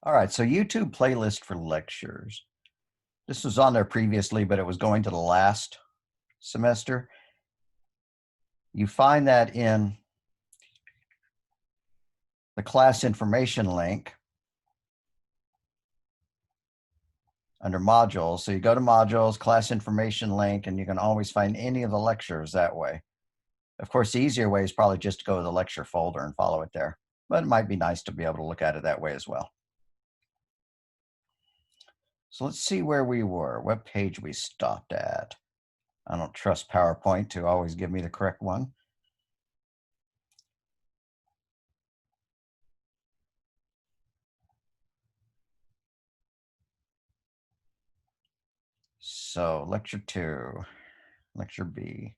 All right, so YouTube playlist for lectures. This was on there previously, but it was going to the last semester. You find that in the class information link under modules. So you go to modules, class information link, and you can always find any of the lectures that way. Of course, the easier way is probably just to go to the lecture folder and follow it there, but it might be nice to be able to look at it that way as well. So let's see where we were, what page we stopped at. I don't trust PowerPoint to always give me the correct one. So lecture 2, lecture B.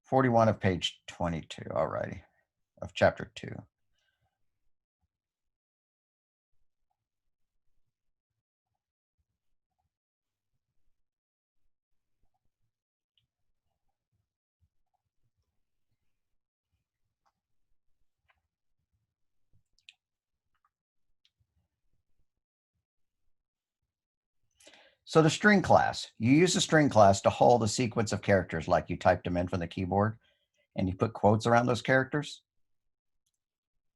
41 of page 22, all righty, of chapter 2. So the string class, you use the string class to hold a sequence of characters like you typed them in from the keyboard and you put quotes around those characters.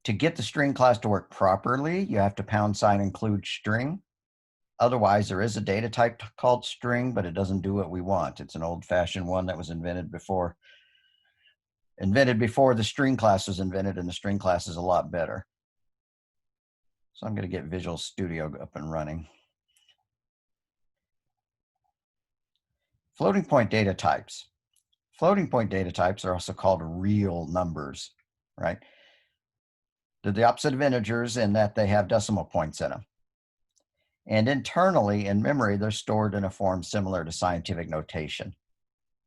To get the string class to work properly, you have to # include string. Otherwise, there is a data type called string, but it doesn't do what we want. It's an old-fashioned one that was invented before the string class was invented, and the string class is a lot better. So I'm going to get Visual Studio up and running. Floating point data types. Floating point data types are also called real numbers, right? They're the opposite of integers in that they have decimal points in them. And internally in memory, they're stored in a form similar to scientific notation,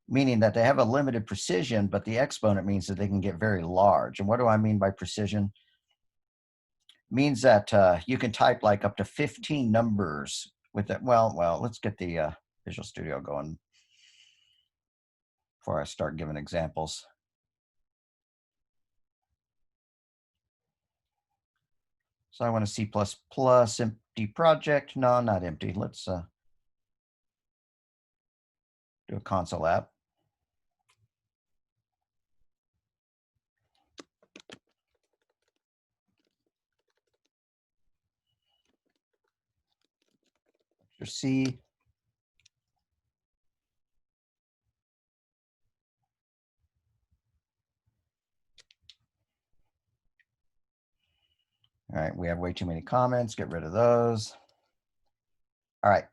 meaning that they have a limited precision, but the exponent means that they can get very large. And what do I mean by precision? It means that you can type like up to 15 numbers with it. Well, let's get the Visual Studio going before I start giving examples. So I want a C++ empty project. No, not empty. Let's do a console app. Lecture C. All right, we have way too many comments. Get rid of those. All right.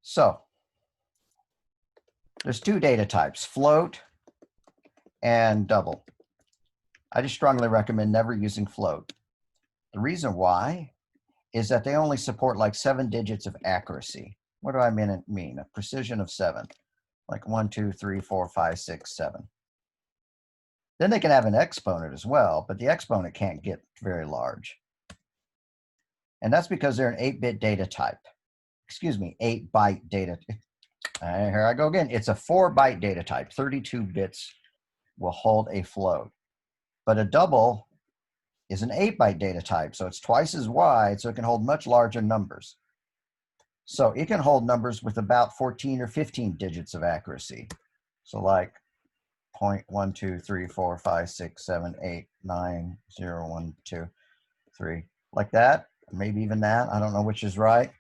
So there's two data types, float and double. I just strongly recommend never using float. The reason why is that they only support like 7 digits of accuracy. What do I mean? A precision of 7, like 1, 2, 3, 4, 5, 6, 7. Then they can have an exponent as well, but the exponent can't get very large. And that's because they're an 8-bit data type. Excuse me, 8-byte data. Here I go again. It's a 4-byte data type. 32 bits will hold a float. But a double is an 8-byte data type, so it's twice as wide, so it can hold much larger numbers. So it can hold numbers with about 14 or 15 digits of accuracy. So like 0.1, 2, 3, 4, 5, 6, 7, 8, 9, 0, 1, 2, 3, like that, maybe even that. I don't know which is right.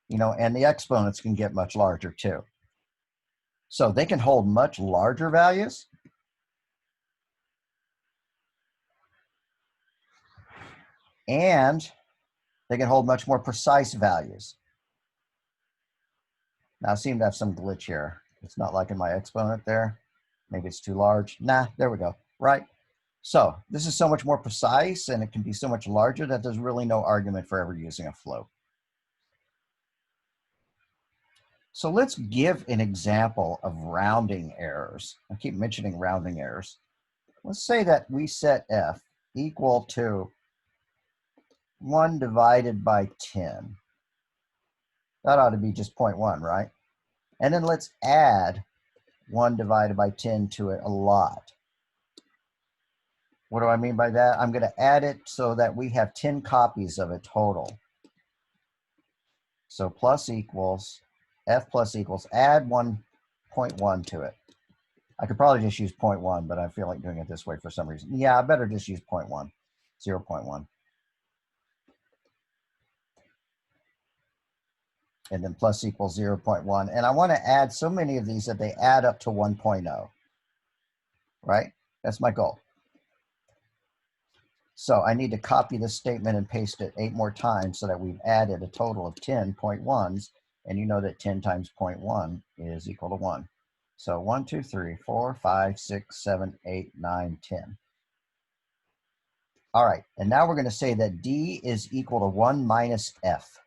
You know, and the exponents can get much larger too. So they can hold much larger values. And they can hold much more precise values. Now I seem to have some glitch here. It's not liking my exponent there. Maybe it's too large. Nah, there we go, right? So this is so much more precise and it can be so much larger that there's really no argument for ever using a float. So let's give an example of rounding errors. I keep mentioning rounding errors. Let's say that we set f equal to 1 divided by 10. That ought to be just 0.1, right? And then let's add 1 divided by 10 to it a lot. What do I mean by that? I'm going to add it so that we have 10 copies of it total. So plus equals, f plus equals, add 1.1 to it. I could probably just use 0.1, but I feel like doing it this way for some reason. Yeah, I better just use 0.1, 0.1. And then plus equals 0.1. And I want to add so many of these that they add up to 1.0, right? That's my goal. So I need to copy this statement and paste it 8 more times so that we've added a total of 10 0.1s. And you know that 10 times 0.1 is equal to 1. So 1, 2, 3, 4, 5, 6, 7, 8, 9, 10. All right, and now we're going to say that D is equal to 1 minus F,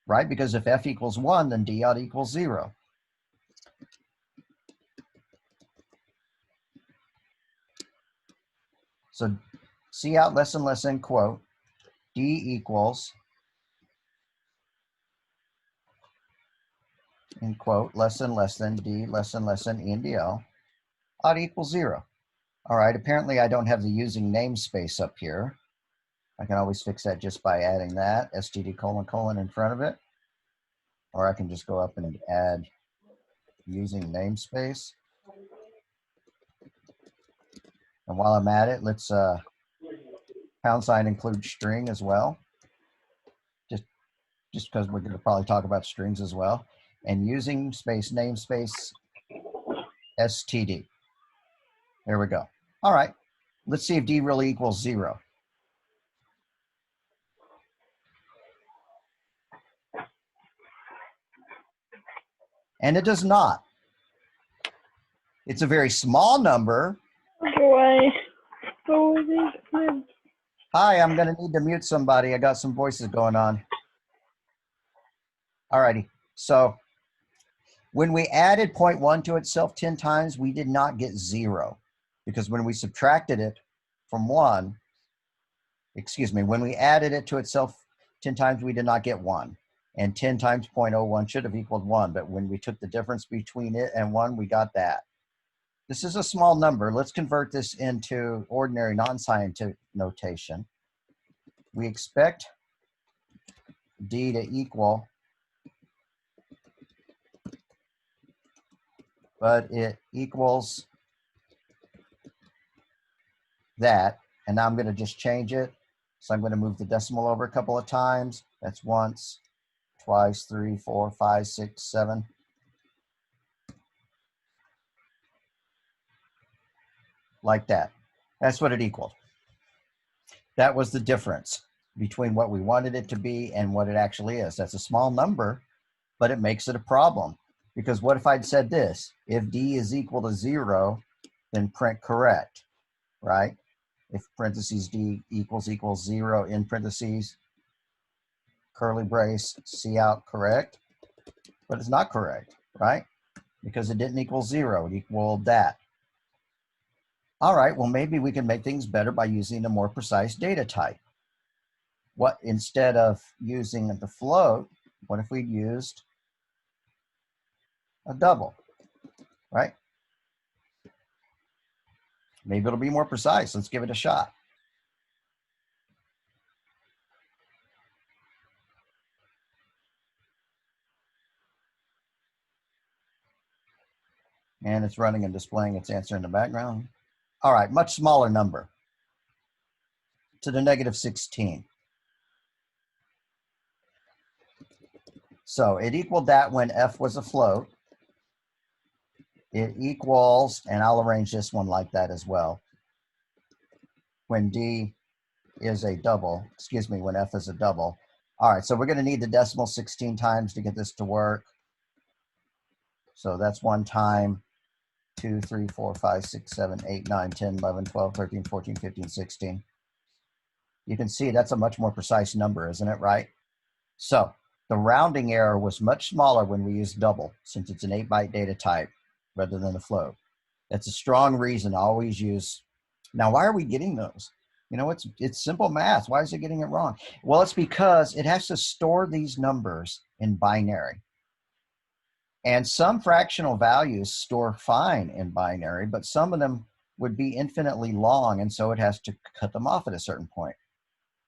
right? Because if F equals 1, then D ought to equal 0. So see out less and less end quote, D equals, end quote, less and less than D, less and less than ENDL, ought to equal 0. All right, apparently I don't have the using namespace up here. I can always fix that just by adding that, std : in front of it. Or I can just go up and add using namespace. And while I'm at it, let's # include string as well. Just because we're going to probably talk about strings as well. And using space namespace std. There we go. All right, let's see if D really equals 0. And it does not. It's a very small number. Boy. Hi, I'm going to need to mute somebody. I got some voices going on. All righty. So when we added 0.1 to itself 10 times, we did not get 0. Because when we subtracted it from 1, excuse me, when we added it to itself 10 times, we did not get 1. And 10 times 0.01 should have equaled 1. But when we took the difference between it and 1, we got that. This is a small number. Let's convert this into ordinary non-scientific notation. We expect D to equal, but it equals that. And now I'm going to just change it. So I'm going to move the decimal over a couple of times. That's once, twice, 3, 4, 5, 6, 7. Like that. That's what it equaled. That was the difference between what we wanted it to be and what it actually is. That's a small number, but it makes it a problem. Because what if I'd said this? If D is equal to 0, then print correct, right? If parentheses D equals 0 in parentheses, curly brace, C out, correct? But it's not correct, right? Because it didn't equal 0, it equaled that. All right, well, maybe we can make things better by using a more precise data type. What, instead of using the float, what if we used a double, right? Maybe it'll be more precise. Let's give it a shot. And it's running and displaying its answer in the background. All right, much smaller number, to the -16. So it equaled that when F was a float. It equals, and I'll arrange this one like that as well, when D is a double, excuse me, when F is a double. All right, so we're going to need the decimal 16 times to get this to work. So that's 1 time, 2, 3, 4, 5, 6, 7, 8, 9, 10, 11, 12, 13, 14, 15, 16. You can see that's a much more precise number, isn't it, right? So the rounding error was much smaller when we used double, since it's an 8-byte data type rather than a float. That's a strong reason to always use. Now, why are we getting those? You know, it's simple math. Why is it getting it wrong? Well, it's because it has to store these numbers in binary. And some fractional values store fine in binary, but some of them would be infinitely long, and so it has to cut them off at a certain point.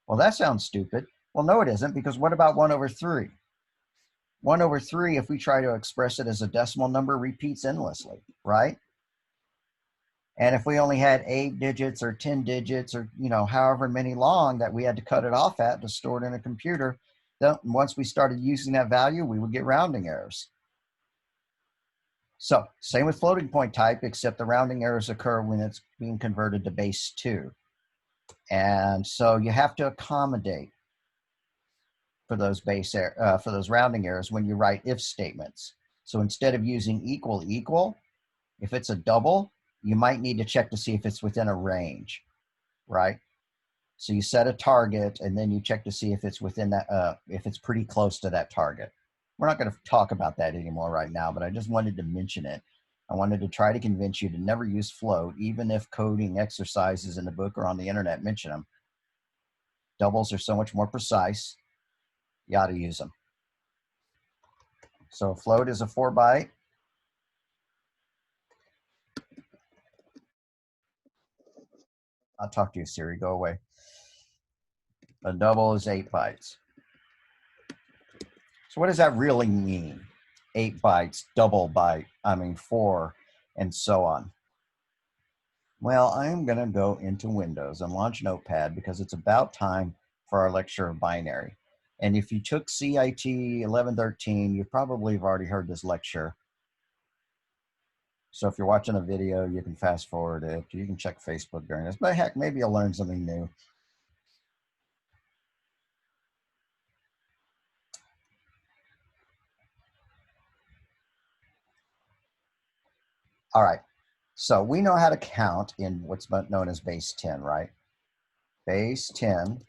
Well, that sounds stupid. Well, no, it isn't, because what about 1 over 3? 1 over 3, if we try to express it as a decimal number, repeats endlessly, right? And if we only had 8 digits or 10 digits or, however many long that we had to cut it off at to store it in a computer, then once we started using that value, we would get rounding errors. So same with floating point type, except the rounding errors occur when it's being converted to base 2. And so you have to accommodate for those for those rounding errors when you write if statements. So instead of using equal equal, if it's a double, you might need to check to see if it's within a range, right? So you set a target and then you check to see if it's within that, if it's pretty close to that target. We're not going to talk about that anymore right now, but I just wanted to mention it. I wanted to try to convince you to never use float, even if coding exercises in the book or on the internet mention them. Doubles are so much more precise. You ought to use them. So float is a 4-byte. I'll talk to you, Siri. Go away. A double is 8 bytes. So what does that really mean? 8 bytes, double byte, 4, and so on. Well, I'm going to go into Windows and launch Notepad because it's about time for our lecture of binary. And if you took CIT 1113, you probably have already heard this lecture. So if you're watching a video, you can fast forward it. You can check Facebook during this. But heck, maybe you'll learn something new. All right. So we know how to count in what's known as base 10, right? Base 10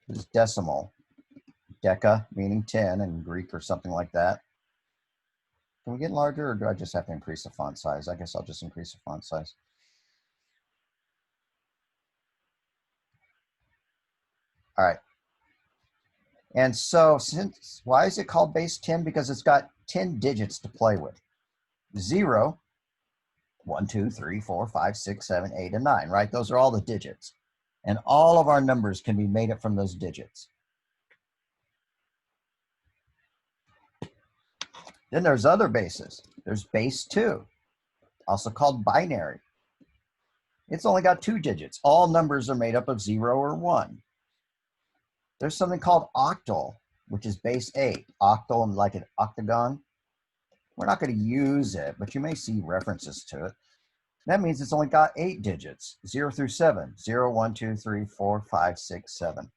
is decimal. Deca meaning 10 in Greek or something like that. Can we get larger, or do I just have to increase the font size? I guess I'll just increase the font size. All right. And so why is it called base 10? Because it's got 10 digits to play with. 0, 1, 2, 3, 4, 5, 6, 7, 8, and 9, right? Those are all the digits. And all of our numbers can be made up from those digits. Then there's other bases. There's base 2, also called binary. It's only got 2 digits. All numbers are made up of 0 or 1. There's something called octal, which is base 8. Octal, like an octagon. We're not going to use it, but you may see references to it. That means it's only got 8 digits, 0 through 7. 0, 1, 2, 3, 4, 5, 6, 7.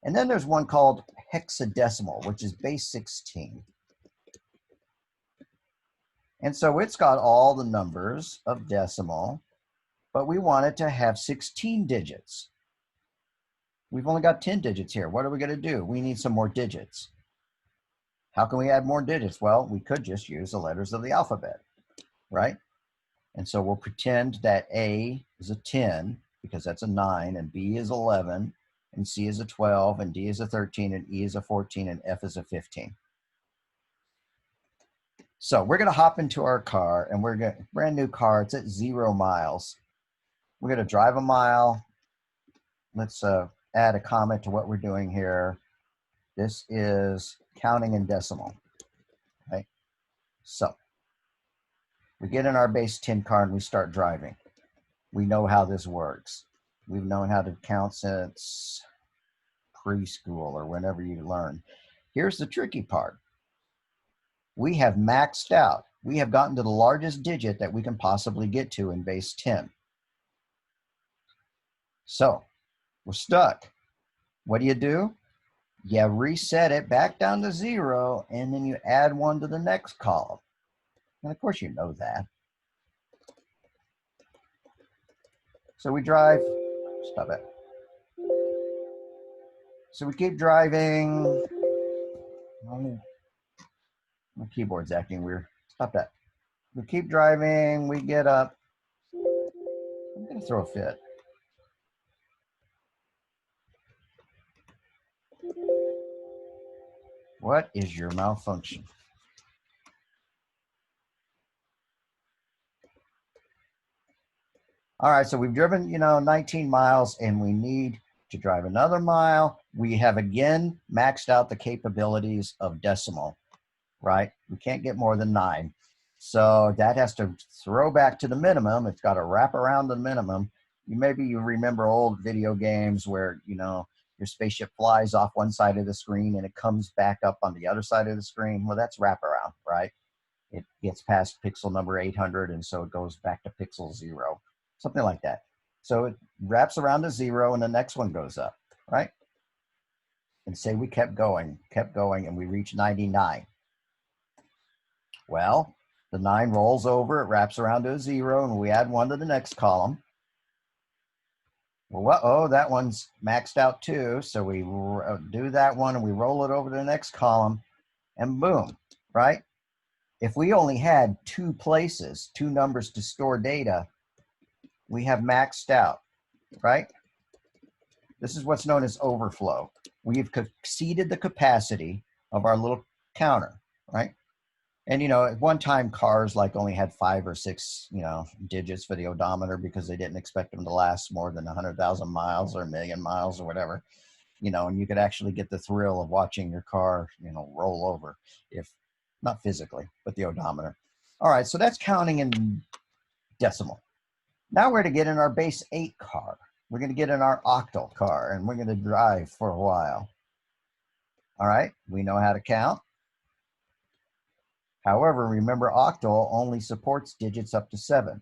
And then there's one called hexadecimal, which is base 16. And so it's got all the numbers of decimal, but we want it to have 16 digits. We've only got 10 digits here. What are we going to do? We need some more digits. How can we add more digits? Well, we could just use the letters of the alphabet, right? And so we'll pretend that A is a 10 because that's a 9, and B is 11, and C is a 12, and D is a 13, and E is a 14, and F is a 15. So we're going to hop into our car, and we're going to, brand new car, it's at 0 miles. We're going to drive a mile. Let's add a comment to what we're doing here. This is counting in decimal, right? So we get in our base 10 car and we start driving. We know how this works. We've known how to count since preschool or whenever you learn. Here's the tricky part. We have maxed out. We have gotten to the largest digit that we can possibly get to in base 10. So we're stuck. What do? You reset it back down to 0, and then you add 1 to the next column. And of course you know that. So we drive, stop it. So we keep driving. My keyboard's acting weird. Stop that. We keep driving, we get up. I'm gonna throw a fit. What is your malfunction? All right, so we've driven, 19 miles and we need to drive another mile. We have again maxed out the capabilities of decimal, right? We can't get more than 9. So that has to throw back to the minimum. It's got to wrap around the minimum. Maybe you remember old video games where, your spaceship flies off one side of the screen and it comes back up on the other side of the screen. Well, that's wraparound, right? It gets past pixel number 800, and so it goes back to pixel 0, something like that. So it wraps around to 0, and the next one goes up, right? And say we kept going, and we reached 99. Well, the 9 rolls over, it wraps around to a 0, and we add 1 to the next column. Well, oh, that one's maxed out too, so we do that one, and we roll it over to the next column, and boom, right? If we only had 2 places, 2 numbers to store data, we have maxed out, right? This is what's known as overflow. We've exceeded the capacity of our little counter, right? And, at one time, cars only had 5 or 6, digits for the odometer because they didn't expect them to last more than 100,000 miles or 1,000,000 miles or whatever, and you could actually get the thrill of watching your car, roll over, if not physically, but the odometer. All right, so that's counting in decimal. Now we're going to get in our base 8 car. We're going to get in our octal car, and we're going to drive for a while. All right, we know how to count. However, remember octal only supports digits up to 7,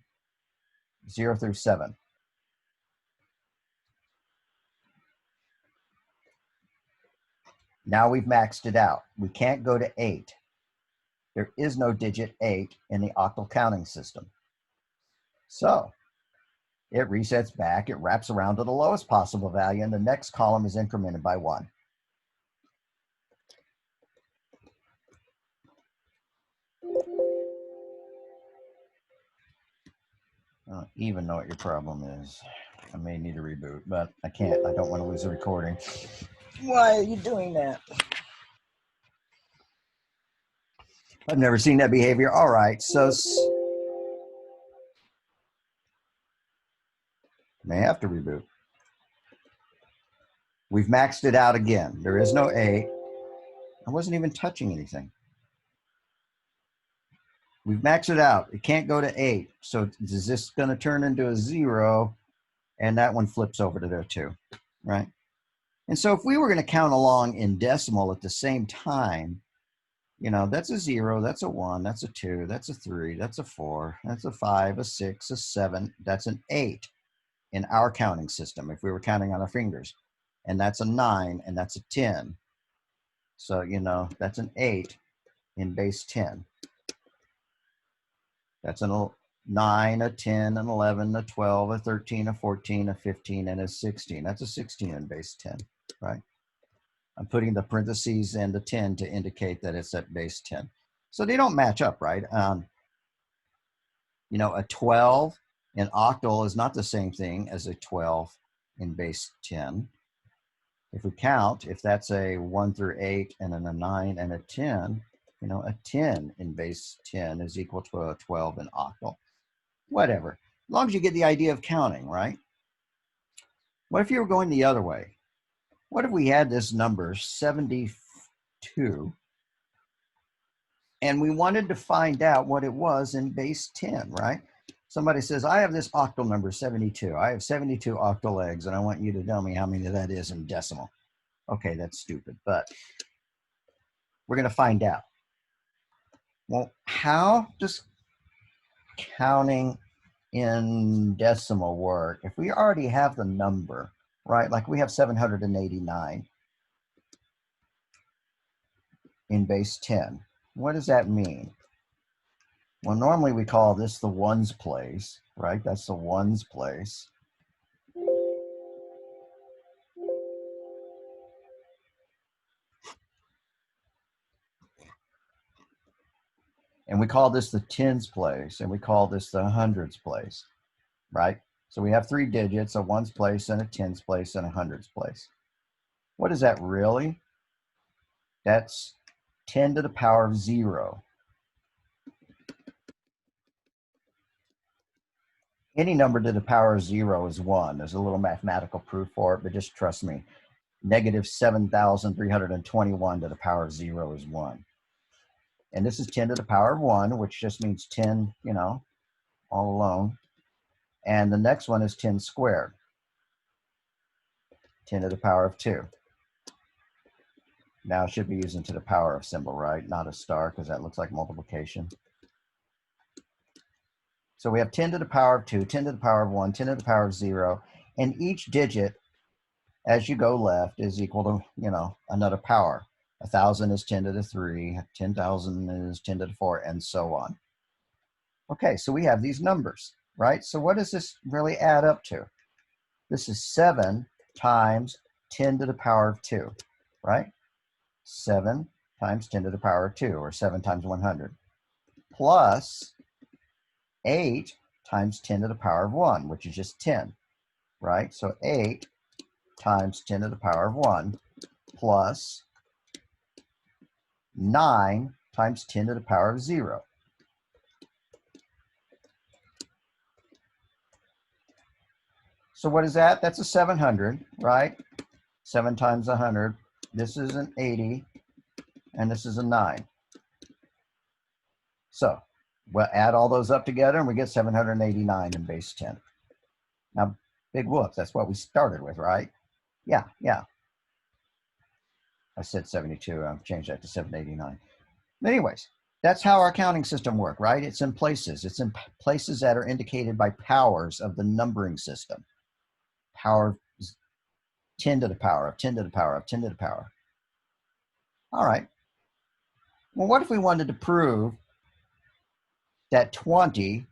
0 through 7. Now we've maxed it out. We can't go to 8. There is no digit 8 in the octal counting system. So it resets back, it wraps around to the lowest possible value, and the next column is incremented by 1. I don't even know what your problem is. I may need to reboot, but I can't. I don't want to lose the recording. Why are you doing that? I've never seen that behavior. All right, so may have to reboot. We've maxed it out again. There is no 8. I wasn't even touching anything. We've maxed it out. It can't go to 8. So is this going to turn into a 0? And that one flips over to there too, right? And so if we were going to count along in decimal at the same time, that's a 0, that's a 1, that's a 2, that's a 3, that's a 4, that's a 5, a 6, a 7, that's an 8 in our counting system if we were counting on our fingers. And that's a 9, and that's a 10. So, that's an 8 in base 10. That's a 9, a 10, an 11, a 12, a 13, a 14, a 15, and a 16. That's a 16 in base 10, right? I'm putting the parentheses and the 10 to indicate that it's at base 10. So they don't match up, right? A 12 in octal is not the same thing as a 12 in base 10. If we count, if that's a 1 through 8 and then a 9 and a 10, a 10 in base 10 is equal to a 12 in octal. Whatever, as long as you get the idea of counting, right? What if you were going the other way? What if we had this number 72 and we wanted to find out what it was in base 10, right? Somebody says, I have this octal number 72. I have 72 octal eggs, and I want you to tell me how many of that is in decimal. Okay, that's stupid, but we're going to find out. Well, how does counting in decimal work if we already have the number, right? Like we have 789 in base 10. What does that mean? Well, normally we call this the ones place, right? That's the ones place. And we call this the tens place, and we call this the hundreds place, right? So we have 3 digits, a ones place and a tens place and a hundreds place. What is that really? That's 10 to the power of 0. Any number to the power of 0 is 1. There's a little mathematical proof for it, but just trust me. Negative 7,321 to the power of 0 is 1. And this is 10 to the power of 1, which just means 10, you know, all alone. And the next one is 10 squared. 10 to the power of 2. Now it should be using to the power of symbol, right? Not a star, because that looks like multiplication. So we have 10 to the power of 2, 10 to the power of 1, 10 to the power of 0. And each digit, as you go left, is equal to, you know, another power. 1,000 is 10 to the 3, 10,000 is 10 to the 4, and so on. Okay, so we have these numbers, right? So what does this really add up to? This is 7 times 10 to the power of 2, right? 7 times 10 to the power of 2, or 7 times 100, plus 8 times 10 to the power of 1, which is just 10, right? So 8 times 10 to the power of 1, plus 9 times 10 to the power of 0. So what is that? That's a 700, right? 7 times 100. This is an 80, and this is a 9. So we'll add all those up together, and we get 789 in base 10. Now, big whoops, that's what we started with, right? Yeah. I said 72. I've changed that to 789. But anyways, that's how our counting system works, right? It's in places. It's in places that are indicated by powers of the numbering system. Power 10 to the power of 10 to the power of 10 to the power. All right. Well, what if we wanted to prove that 20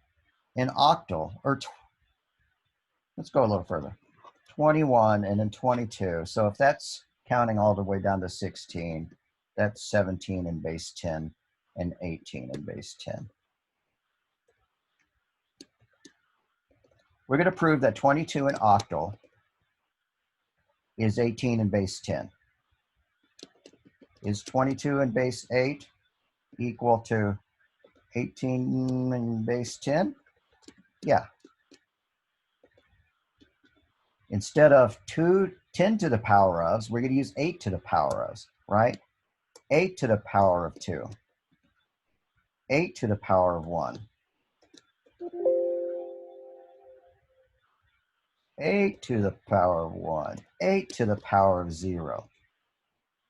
in octal, or let's go a little further, 21 and then 22. So if that's counting all the way down to 16, that's 17 in base 10 and 18 in base 10. We're going to prove that 22 in octal is 18 in base 10. Is 22 in base 8 equal to 18 in base 10? Yeah. Instead of 10 to the power ofs, we're going to use 8 to the power ofs, right? 8 to the power of 2. 8 to the power of 1. 8 to the power of 1. 8 to the power of 0.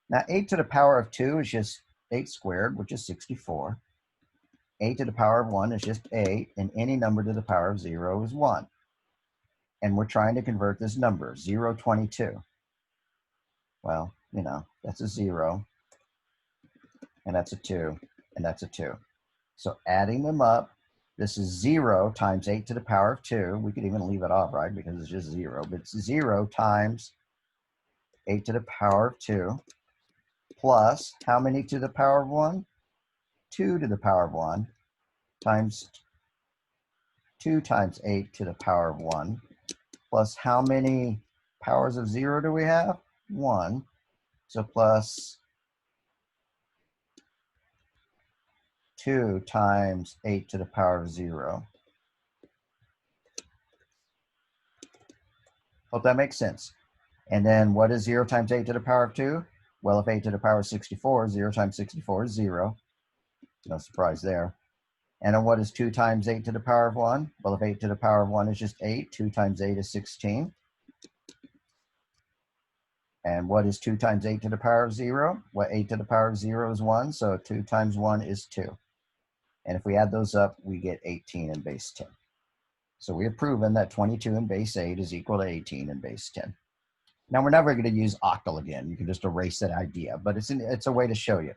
Now, 8 to the power of 2 is just 8 squared, which is 64. 8 to the power of 1 is just 8, and any number to the power of 0 is 1. And we're trying to convert this number, 0, 22. Well, you know, that's a 0, and that's a 2, and that's a 2. So adding them up, this is 0 times 8 to the power of 2. We could even leave it off, right, because it's just 0. But it's 0 times 8 to the power of 2, plus how many to the power of 1? 2 to the power of 1, times 2 times 8 to the power of 1, plus how many powers of 0 do we have? 1. So plus 2 times 8 to the power of 0. Hope that makes sense. And then what is 0 times 8 to the power of 2? Well, if 8 to the power of 64, 0 times 64 is 0. No surprise there. And then what is 2 times 8 to the power of 1? Well, if 8 to the power of 1 is just 8, 2 times 8 is 16. And what is 2 times 8 to the power of 0? Well, 8 to the power of 0 is 1, so 2 times 1 is 2. And if we add those up, we get 18 in base 10. So we have proven that 22 in base 8 is equal to 18 in base 10. Now, we're never going to use octal again. You can just erase that idea, but it's a way to show you,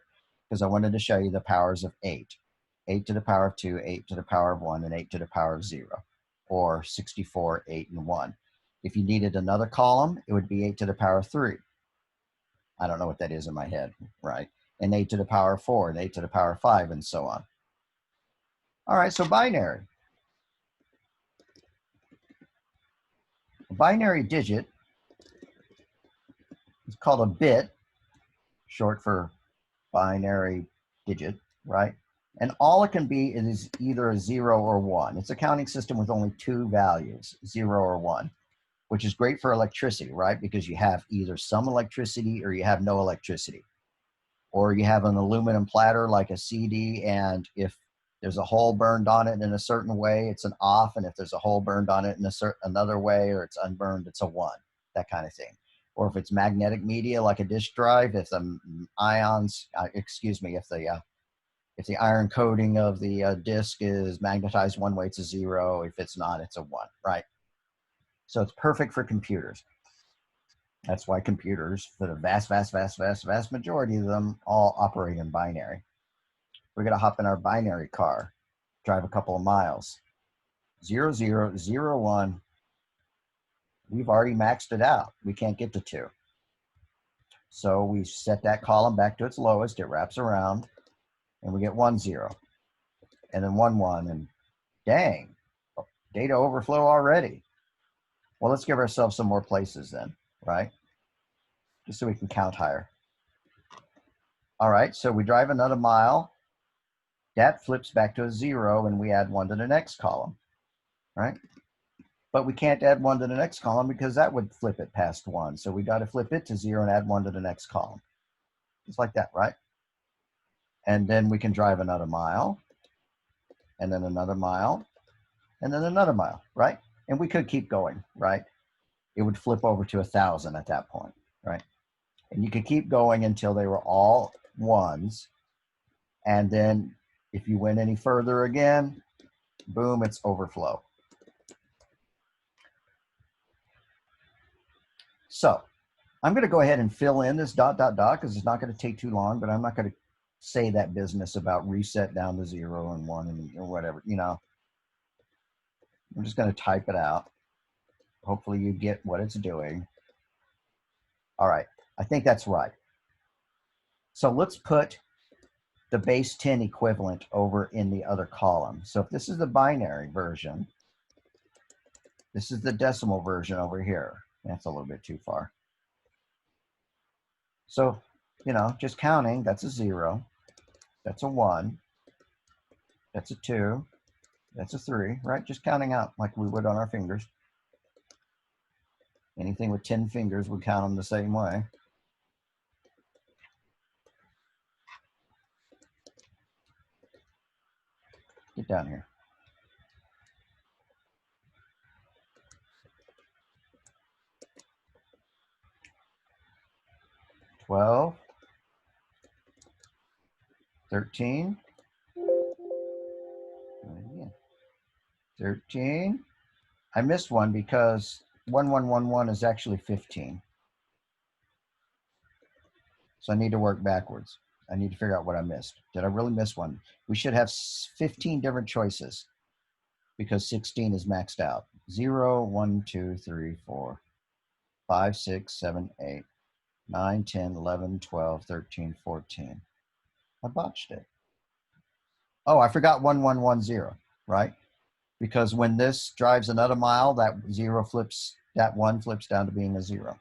because I wanted to show you the powers of 8. 8 to the power of 2, 8 to the power of 1, and 8 to the power of 0, or 64, 8, and 1. If you needed another column, it would be 8 to the power of 3. I don't know what that is in my head, right? And 8 to the power of 4, and 8 to the power of 5, and so on. All right, so binary. A binary digit is called a bit, short for binary digit, right? And all it can be is either a 0 or 1. It's a counting system with only two values, 0 or 1, which is great for electricity, right? Because you have either some electricity or you have no electricity. Or you have an aluminum platter like a CD, and if there's a hole burned on it in a certain way, it's an off, and if there's a hole burned on it in another way, or it's unburned, it's a 1, that kind of thing. Or if it's magnetic media like a disk drive, if the ions, if the iron coating of the disk is magnetized one way, it's a 0. If it's not, it's a 1, right? So it's perfect for computers. That's why computers, for the vast majority of them, all operate in binary. We're going to hop in our binary car, drive a couple of miles. 0, 0, 0, 1. We've already maxed it out. We can't get to 2. So we set that column back to its lowest. It wraps around, and we get 1, 0. And then 1, 1. And dang, data overflow already. Well, let's give ourselves some more places then, right? Just so we can count higher. All right, so we drive another mile. That flips back to a 0, and we add 1 to the next column, right? But we can't add 1 to the next column because that would flip it past 1. So we got to flip it to 0 and add 1 to the next column. Just like that, right? And then we can drive another mile, and then another mile, and then another mile, right? And we could keep going, right? It would flip over to 1,000 at that point, right? And you could keep going until they were all 1s. And then if you went any further again, boom, it's overflow. So I'm going to go ahead and fill in this ... because it's not going to take too long, but I'm not going to say that business about reset down to 0 and 1 and or whatever, you know. I'm just going to type it out. Hopefully you get what it's doing. All right, I think that's right. So let's put the base 10 equivalent over in the other column. So if this is the binary version, this is the decimal version over here. That's a little bit too far. So, you know, just counting, that's a 0, that's a 1, that's a 2, that's a 3, right? Just counting out like we would on our fingers. Anything with 10 fingers would count them the same way. Get down here. 12, 13, 13. I missed one because 1111 is actually 15. So I need to work backwards. I need to figure out what I missed. Did I really miss one? We should have 15 different choices because 16 is maxed out. 0, 1, 2, 3, 4, 5, 6, 7, 8, 9, 10, 11, 12, 13, 14. I botched it. Oh, I forgot 1110, right? Because when this drives another mile, that 0 flips, that 1 flips down to being a 0.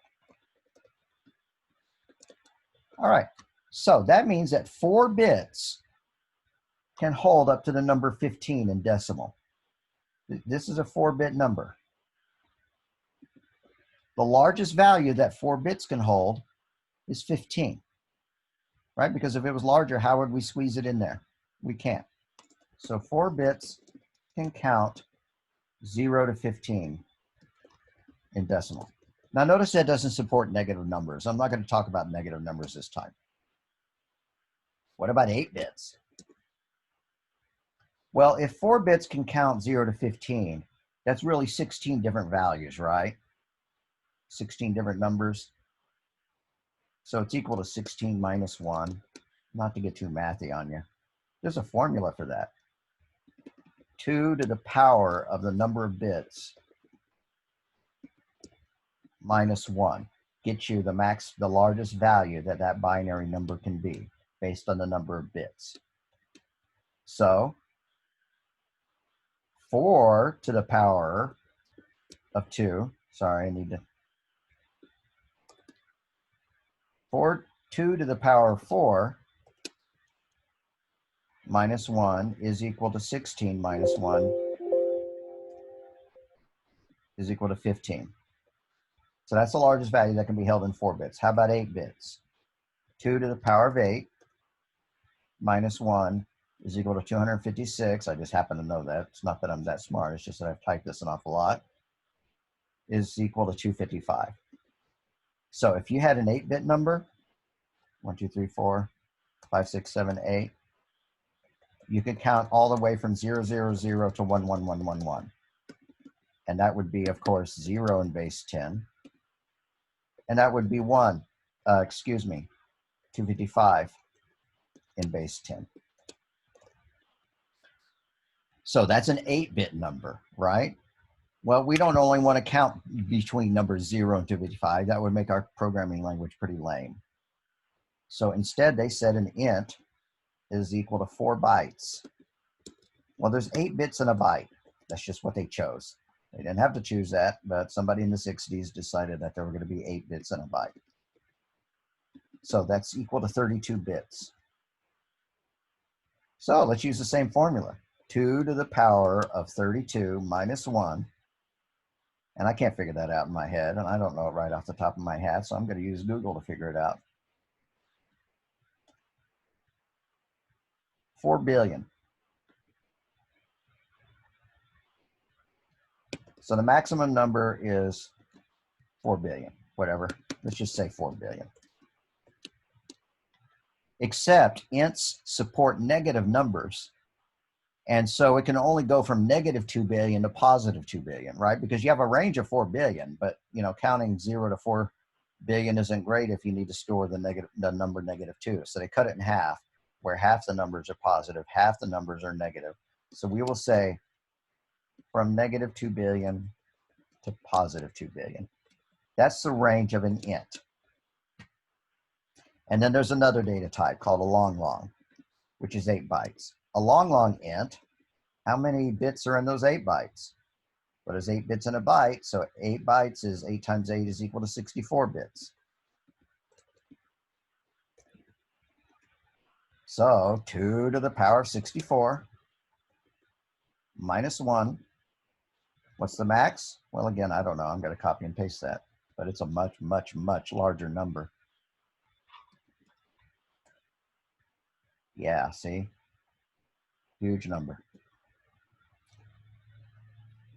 All right, so that means that 4 bits can hold up to the number 15 in decimal. This is a 4-bit number. The largest value that 4 bits can hold is 15, right? Because if it was larger, how would we squeeze it in there? We can't. So 4 bits can count 0 to 15 in decimal. Now notice that doesn't support negative numbers. I'm not going to talk about negative numbers this time. What about 8 bits? Well, if 4 bits can count 0 to 15, that's really 16 different values, right? 16 different numbers. So it's equal to 16 minus 1. Not to get too mathy on you. There's a formula for that. 2 to the power of the number of bits minus 1 gets you the largest value that that binary number can be based on the number of bits. So 4 to the power of 2, sorry, I need to, 2 to the power of 4 minus 1 is equal to 16 minus 1 is equal to 15. So that's the largest value that can be held in 4 bits. How about 8 bits? 2 to the power of 8 minus 1 is equal to 256. I just happen to know that. It's not that I'm that smart. It's just that I've typed this an awful lot. Is equal to 255. So if you had an 8-bit number, 1, 2, 3, 4, 5, 6, 7, 8, you could count all the way from 0, 0, 0 to 1, 1, 1, 1, 1. And that would be, of course, 0 in base 10. And that would be 255 in base 10. So that's an 8-bit number, right? Well, we don't only want to count between numbers 0 and 255. That would make our programming language pretty lame. So instead, they said an int is equal to 4 bytes. Well, there's 8 bits in a byte. That's just what they chose. They didn't have to choose that, but somebody in the 60s decided that there were going to be 8 bits in a byte. So that's equal to 32 bits. So let's use the same formula. 2 to the power of 32 minus 1. And I can't figure that out in my head, and I don't know it right off the top of my head, so I'm going to use Google to figure it out. 4 billion. So the maximum number is 4 billion, whatever. Let's just say 4 billion. Except ints support negative numbers. And so it can only go from negative 2 billion to positive 2 billion, right? Because you have a range of 4 billion, but counting 0 to 4 billion isn't great if you need to store the number negative 2. So they cut it in half, where half the numbers are positive, half the numbers are negative. So we will say from negative 2 billion to positive 2 billion. That's the range of an int. And then there's another data type called a long, which is 8 bytes. A long int, how many bits are in those 8 bytes? Well, there's 8 bits in a byte, so 8 bytes is 8 times 8 is equal to 64 bits. So 2 to the power of 64 minus 1. What's the max? Well, again, I don't know. I'm going to copy and paste that, but it's a much, much, much larger number. Yeah, see? Huge number.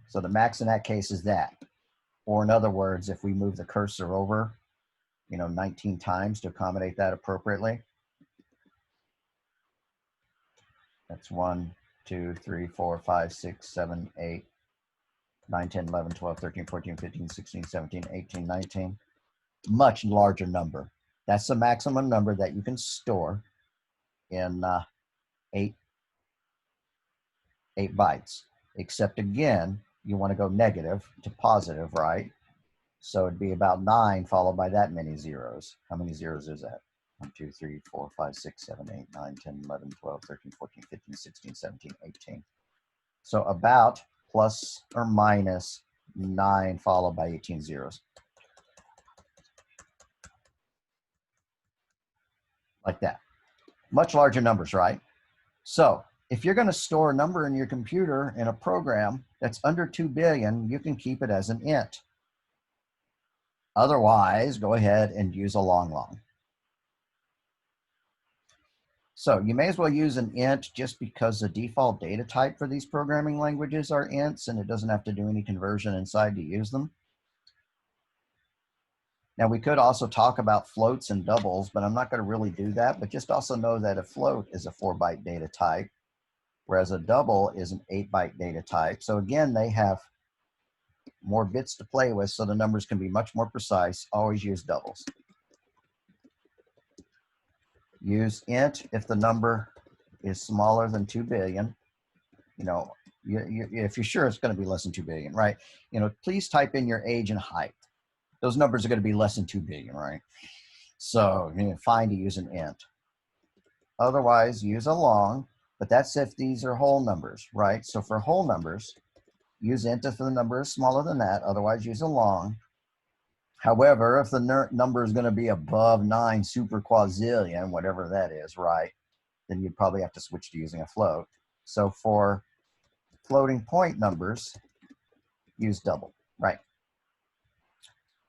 So the max in that case is that. Or in other words, if we move the cursor over, 19 times to accommodate that appropriately. That's 1, 2, 3, 4, 5, 6, 7, 8, 9, 10, 11, 12, 13, 14, 15, 16, 17, 18, 19. Much larger number. That's the maximum number that you can store in 8 bytes. Except again, you want to go negative to positive, right? So it'd be about 9 followed by that many zeros. How many zeros is that? 1, 2, 3, 4, 5, 6, 7, 8, 9, 10, 11, 12, 13, 14, 15, 16, 17, 18. So about plus or minus 9 followed by 18 zeros. Like that. Much larger numbers, right? So if you're going to store a number in your computer in a program that's under 2 billion, you can keep it as an int. Otherwise, go ahead and use a long. So you may as well use an int just because the default data type for these programming languages are ints, and it doesn't have to do any conversion inside to use them. Now we could also talk about floats and doubles, but I'm not going to really do that. But just also know that a float is a 4-byte data type, whereas a double is an 8-byte data type. So again, they have more bits to play with, so the numbers can be much more precise. Always use doubles. Use int if the number is smaller than 2 billion. If you're sure it's going to be less than 2 billion, right? Please type in your age and height. Those numbers are going to be less than 2 billion, right? So fine to use an int. Otherwise, use a long, but that's if these are whole numbers, right? So for whole numbers, use int if the number is smaller than that. Otherwise, use a long. However, if the number is going to be above 9 super quadrillion, whatever that is, right, then you'd probably have to switch to using a float. So for floating point numbers, use double, right?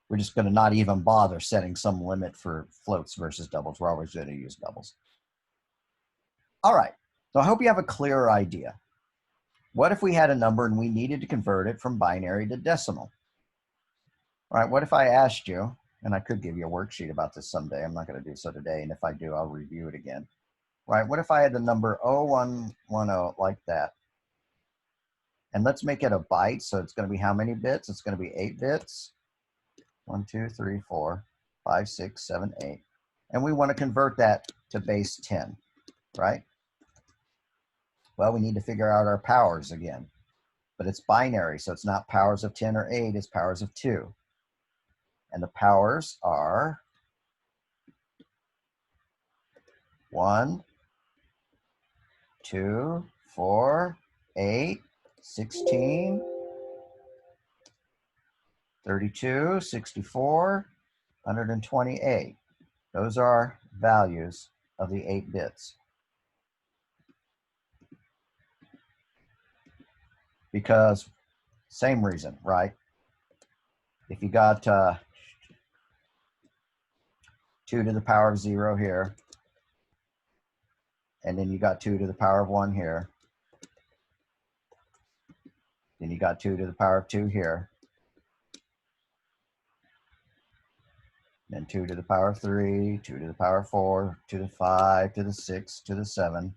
We're just going to not even bother setting some limit for floats versus doubles. We're always going to use doubles. All right, so I hope you have a clearer idea. What if we had a number and we needed to convert it from binary to decimal? All right, what if I asked you, and I could give you a worksheet about this someday. I'm not going to do so today, and if I do, I'll review it again. Right, what if I had the number 0110 like that? And let's make it a byte, so it's going to be how many bits? It's going to be 8 bits. 1, 2, 3, 4, 5, 6, 7, 8. And we want to convert that to base 10, right? Well, we need to figure out our powers again. But it's binary, so it's not powers of 10 or 8, it's powers of 2. And the powers are 1, 2, 4, 8, 16, 32, 64, 128. Those are values of the 8 bits. Because, same reason, right? If you got 2 to the power of 0 here, and then you got 2 to the power of 1 here, then you got 2 to the power of 2 here, then 2 to the power of 3, 2 to the power of 4, 2 to the 5, to the 6, to the 7.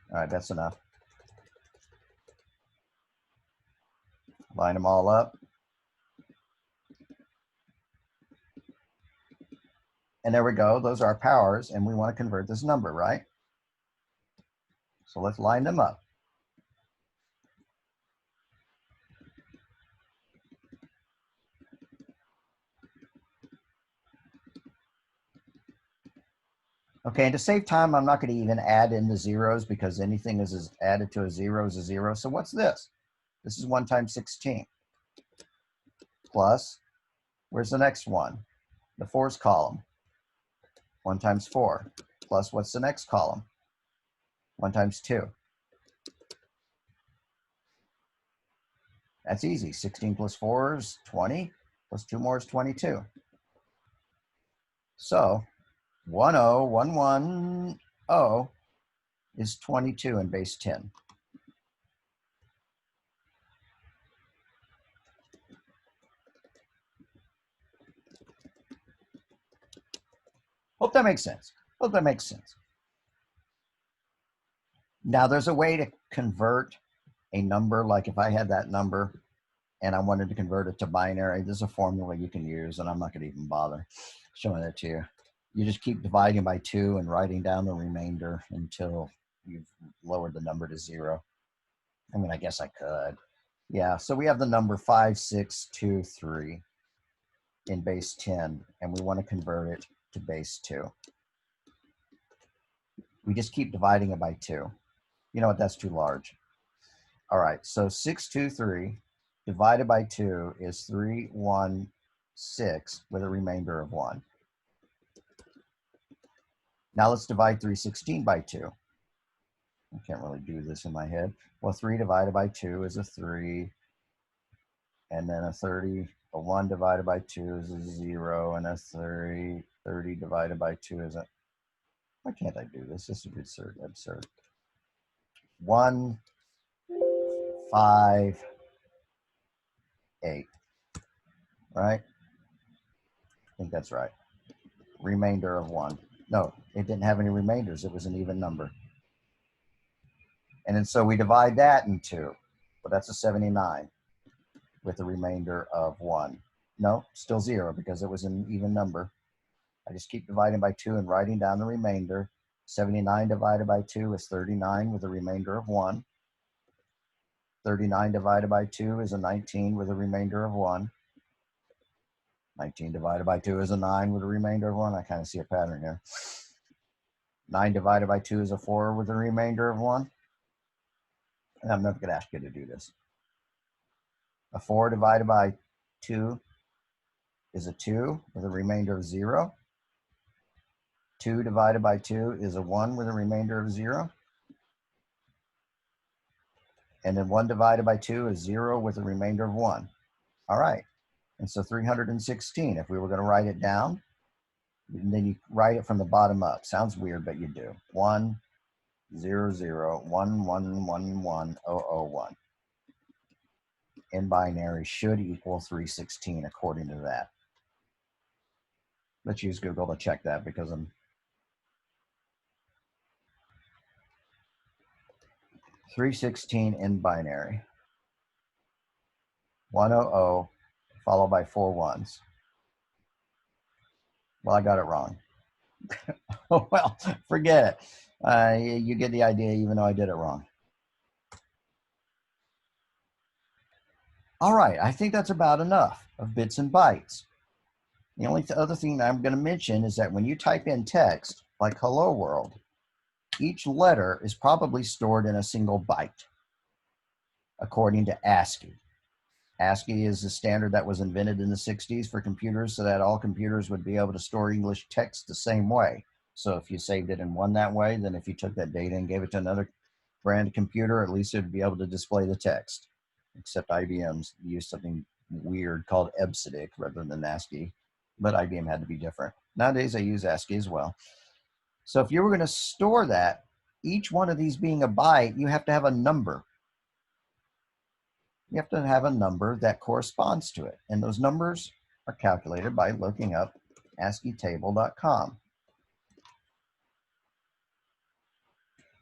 All right, that's enough. Line them all up. And there we go. Those are our powers, and we want to convert this number, right? So let's line them up. Okay, and to save time, I'm not going to even add in the zeros because anything is added to a 0 is a 0. So what's this? This is 1 times 16. Plus, where's the next one? The 4's column. 1 times 4. Plus, what's the next column? 1 times 2. That's easy. 16 plus 4 is 20. Plus 2 more is 22. So 10110 is 22 in base 10. Hope that makes sense. Hope that makes sense. Now, there's a way to convert a number, like if I had that number and I wanted to convert it to binary, there's a formula you can use, and I'm not going to even bother showing it to you. You just keep dividing by 2 and writing down the remainder until you've lowered the number to 0. I mean, I guess I could. Yeah, so we have the number 5623 in base 10, and we want to convert it to base 2. We just keep dividing it by 2. You know what, that's too large. All right, so 623 divided by 2 is 316 with a remainder of 1. Now let's divide 316 by 2. I can't really do this in my head. Well, 3 divided by 2 is a 3, and then a 1 divided by 2 is a 0, and a 30 divided by 2 is a, why can't I do this? This is absurd. 1, 5, 8, right? I think that's right. Remainder of 1. No, it didn't have any remainders. It was an even number. And then so we divide that in 2. Well, that's a 79 with a remainder of 1. No, still 0 because it was an even number. I just keep dividing by 2 and writing down the remainder. 79 divided by 2 is 39 with a remainder of 1. 39 divided by 2 is a 19 with a remainder of 1. 19 divided by 2 is a 9 with a remainder of 1. I kind of see a pattern here. 9 divided by 2 is a 4 with a remainder of 1. And I'm never going to ask you to do this. A 4 divided by 2 is a 2 with a remainder of 0. 2 divided by 2 is a 1 with a remainder of 0. And then 1 divided by 2 is 0 with a remainder of 1. All right. And so 316, if we were going to write it down, and then you write it from the bottom up. Sounds weird, but you do. 1, 0, 0, 1, 1, 1, 1, 0, 0, 1. In binary should equal 316 according to that. Let's use Google to check that because I'm 316 in binary. 100 followed by 4 ones. Well, I got it wrong. Well, forget it. You get the idea, even though I did it wrong. All right, I think that's about enough of bits and bytes. The only other thing I'm going to mention is that when you type in text, like hello world, each letter is probably stored in a single byte, according to Ascii. Ascii is the standard that was invented in the 60s for computers so that all computers would be able to store English text the same way. So if you saved it in one that way, then if you took that data and gave it to another brand computer, at least it would be able to display the text. Except IBM's used something weird called EBCDIC rather than ASCII, but IBM had to be different. Nowadays I use ASCII as well. So if you were going to store that, each one of these being a byte, you have to have a number. You have to have a number that corresponds to it. And those numbers are calculated by looking up ASCIItable.com,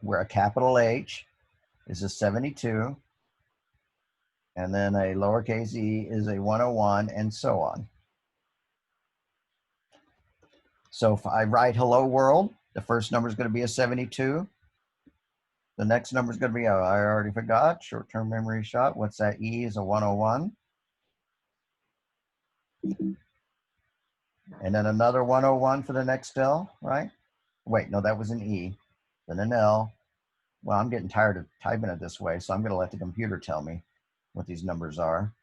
where a capital H is a 72, and then a lowercase e is a 101, and so on. So if I write hello world, the first number is going to be a 72. The next number is going to be, oh, I already forgot, short-term memory shot. What's that? E is a 101. And then another 101 for the next L, right? Wait, no, that was an E. Then an L. Well, I'm getting tired of typing it this way, so I'm going to let the computer tell me what these numbers are.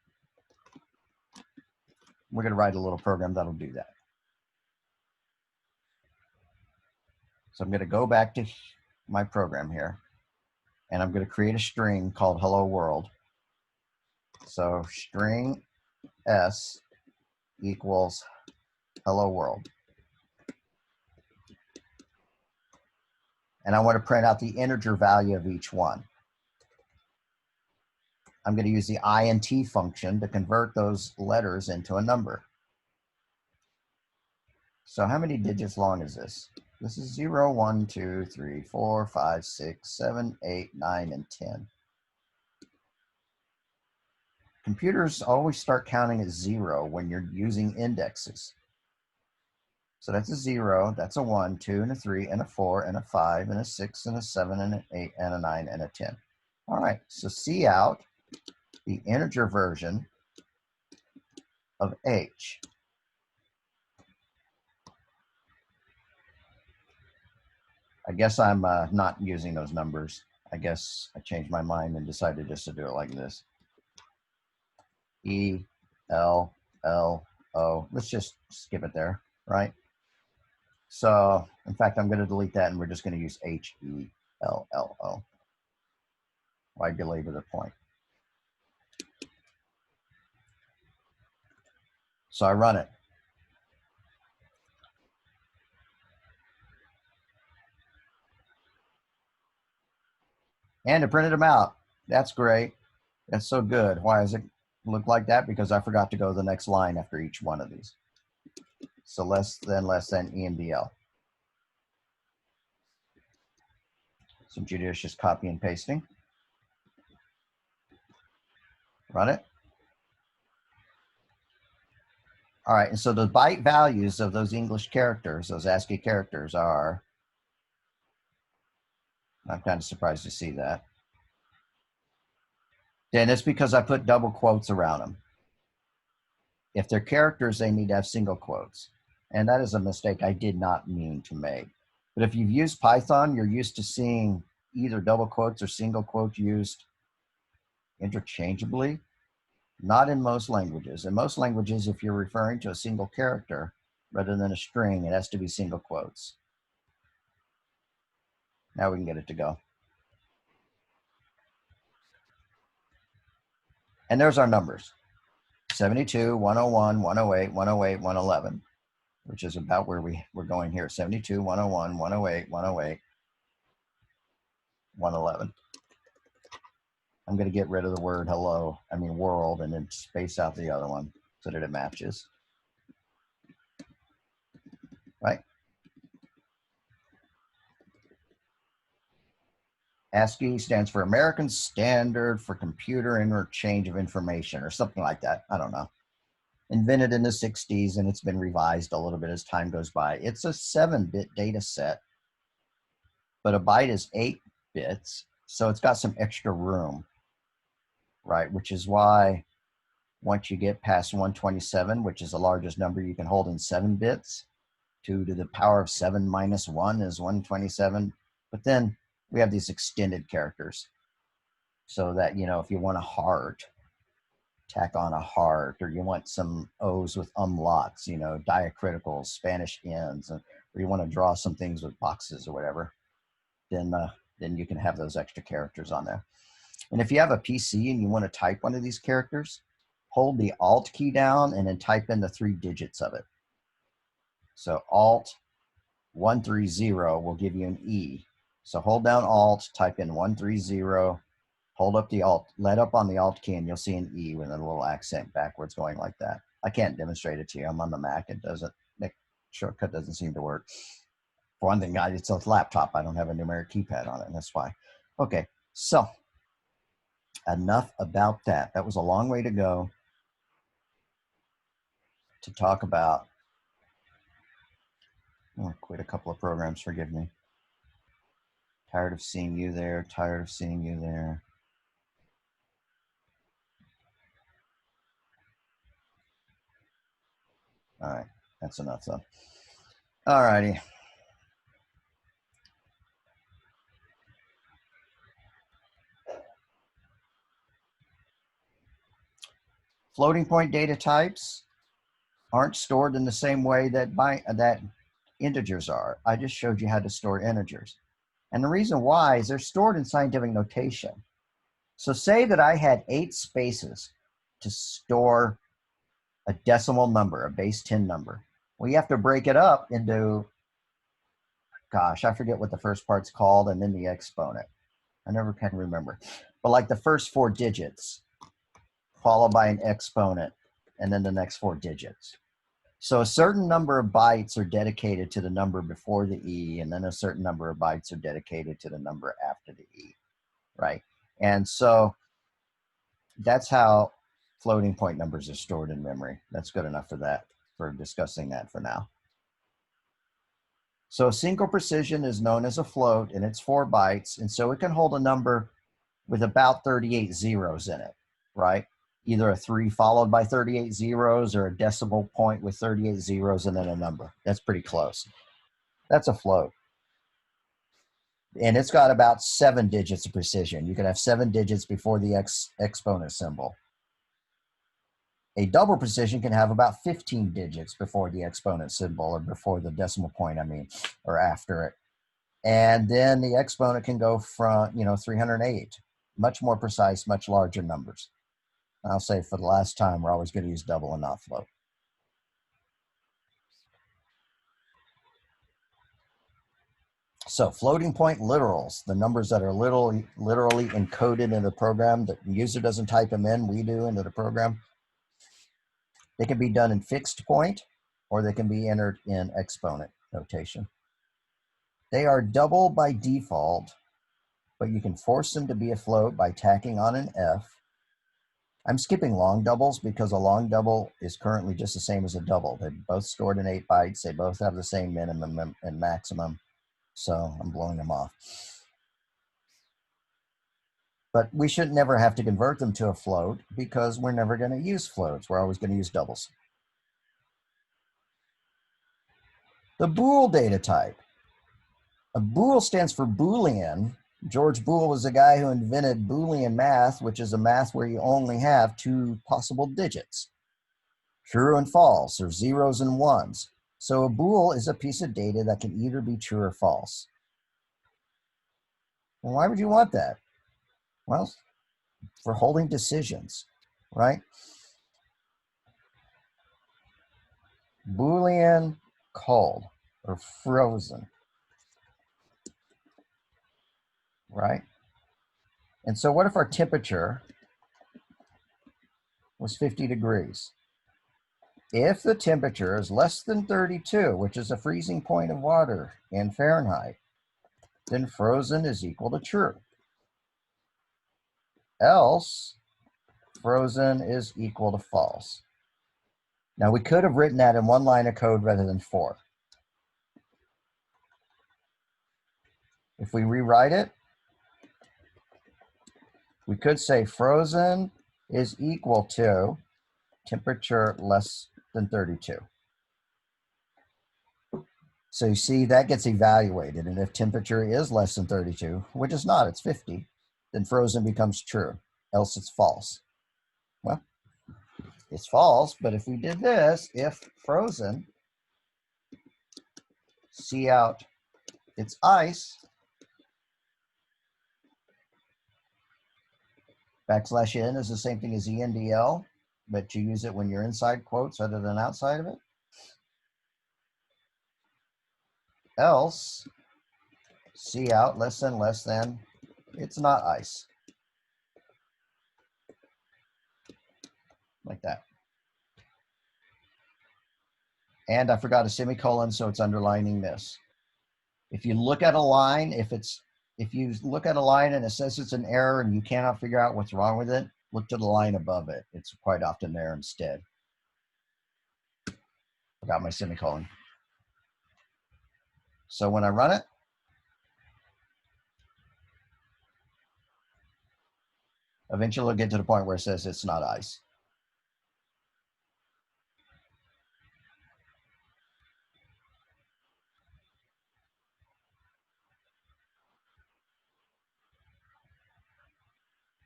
We're going to write a little program that'll do that. So I'm going to go back to my program here, and I'm going to create a string called hello world. So string S equals hello world. And I want to print out the integer value of each one. I'm going to use the Int function to convert those letters into a number. So how many digits long is this? This is 0, 1, 2, 3, 4, 5, 6, 7, 8, 9, and 10. Computers always start counting at 0 when you're using indexes. So that's a 0, that's a 1, 2, and a 3, and a 4, and a 5, and a 6, and a 7, and an 8, and a 9, and a 10. All right, so see out the integer version of H. I guess I'm not using those numbers. I guess I changed my mind and decided just to do it like this. E, L, L, O. Let's just skip it there, right? So, in fact, I'm going to delete that and we're just going to use H, E, L, L, O. Why belabor the point? So I run it. And it printed them out. That's great. That's so good. Why does it look like that? Because I forgot to go to the next line after each one of these. So less than, E and DL. Some judicious copy and pasting. Run it. All right, and so the byte values of those English characters, those ASCII characters are, I'm kind of surprised to see that. And it's because I put double quotes around them. If they're characters, they need to have single quotes. And that is a mistake I did not mean to make. But if you've used Python, you're used to seeing either double quotes or single quotes used interchangeably. Not in most languages. In most languages, if you're referring to a single character rather than a string, it has to be single quotes. Now we can get it to go. And there's our numbers. 72, 101, 108, 108, 111, which is about where we're going here. 72, 101, 108, 108, 111. I'm going to get rid of the word hello, world, and then space out the other one so that it matches. Right? Ascii stands for American Standard for Computer Interchange of Information, or something like that. I don't know. Invented in the 60s, and it's been revised a little bit as time goes by. It's a 7-bit data set, but a byte is 8 bits, so it's got some extra room, right? Which is why once you get past 127, which is the largest number you can hold in 7 bits, 2 to the power of 7 minus 1 is 127. But then we have these extended characters so that, if you want a heart, tack on a heart, or you want some O's with umlauts, diacriticals, Spanish ends, or you want to draw some things with boxes or whatever, then you can have those extra characters on there. And if you have a PC and you want to type one of these characters, hold the Alt key down and then type in the 3 digits of it. So Alt 130 will give you an E. So hold down Alt, type in 130, hold up the Alt, let up on the Alt key, and you'll see an E with a little accent backwards going like that. I can't demonstrate it to you. I'm on the Mac. It doesn't, the shortcut doesn't seem to work. For one thing, it's a laptop. I don't have a numeric keypad on it, and that's why. Okay, so enough about that. That was a long way to go to talk about. I'll quit a couple of programs, forgive me. Tired of seeing you there, tired of seeing you there. All right, that's enough though. All righty. Floating point data types aren't stored in the same way that integers are. I just showed you how to store integers. And the reason why is they're stored in scientific notation. So say that I had 8 spaces to store a decimal number, a base 10 number. Well, you have to break it up into, gosh, I forget what the first part's called, and then the exponent. I never can remember. But like the first 4 digits, followed by an exponent, and then the next 4 digits. So a certain number of bytes are dedicated to the number before the E, and then a certain number of bytes are dedicated to the number after the E, right? And so that's how floating point numbers are stored in memory. That's good enough for that, for discussing that for now. So a single precision is known as a float, and it's 4 bytes, and so it can hold a number with about 38 zeros in it, right? Either a 3 followed by 38 zeros or a decimal point with 38 zeros and then a number. That's pretty close. That's a float. And it's got about 7 digits of precision. You can have 7 digits before the exponent symbol. A double precision can have about 15 digits before the exponent symbol, or before the decimal point, or after it. And then the exponent can go from, 308. Much more precise, much larger numbers. I'll say for the last time, we're always going to use double and not float. So floating point literals, the numbers that are literally encoded in the program, the user doesn't type them in, we do into the program. They can be done in fixed point, or they can be entered in exponent notation. They are double by default, but you can force them to be a float by tacking on an F. I'm skipping long doubles because a long double is currently just the same as a double. They're both stored in 8 bytes. They both have the same minimum and maximum. So I'm blowing them off. But we should never have to convert them to a float because we're never going to use floats. We're always going to use doubles. The Bool data type. A Bool stands for Boolean George Boole was the guy who invented Boolean math, which is a math where you only have two possible digits, true and false, or zeros and ones. So a bool is a piece of data that can either be true or false. Well, why would you want that? Well, for holding decisions, right? Boolean cold or frozen, right? And so what if our temperature was 50 degrees? If the temperature is less than 32, which is a freezing point of water in Fahrenheit, then frozen is equal to true. Else, frozen is equal to false. Now, we could have written that in one line of code rather than four. If we rewrite it, we could say frozen is equal to temperature less than 32. So you see, that gets evaluated. And if temperature is less than 32, which is not, it's 50, then frozen becomes true, else it's false. Well, it's false, but if we did this, if frozen, see out, it's ice, \n is the same thing as ENDL, but you use it when you're inside quotes rather than outside of it. Else, see out, less than, it's not ice. Like that. And I forgot a semicolon, so it's underlining this. If you look at a line, if you look at a line and it says it's an error and you cannot figure out what's wrong with it, look to the line above it. It's quite often there instead. Forgot my semicolon. So when I run it, eventually it'll get to the point where it says it's not ice.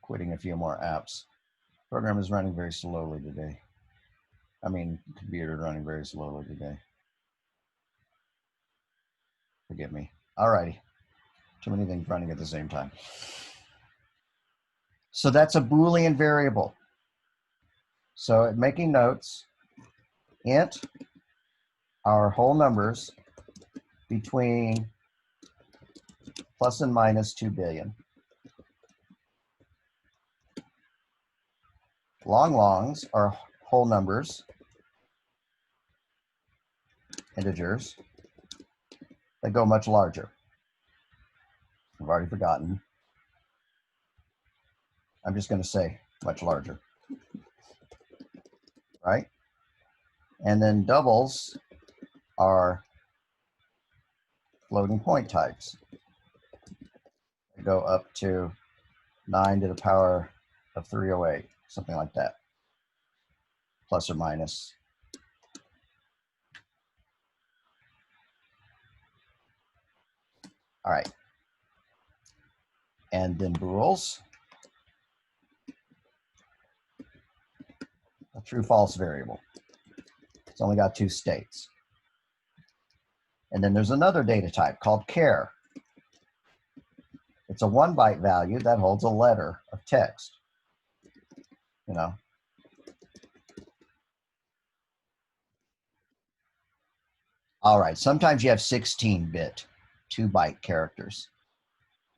Quitting a few more apps. Program is running very slowly today. I mean, computer running very slowly today. Forgive me. All righty. Too many things running at the same time. So that's a Boolean variable. So making notes, int our whole numbers between plus and minus 2 billion. Longs are whole numbers, integers, that go much larger. I've already forgotten. I'm just going to say much larger, right? And then doubles are floating point types. They go up to 9 to the power of 308, something like that, plus or minus. All right. And then bools, a true-false variable. It's only got 2 states. And then there's another data type called char. It's a 1-byte value that holds a letter of text. You know. All right, sometimes you have 16-bit 2-byte characters.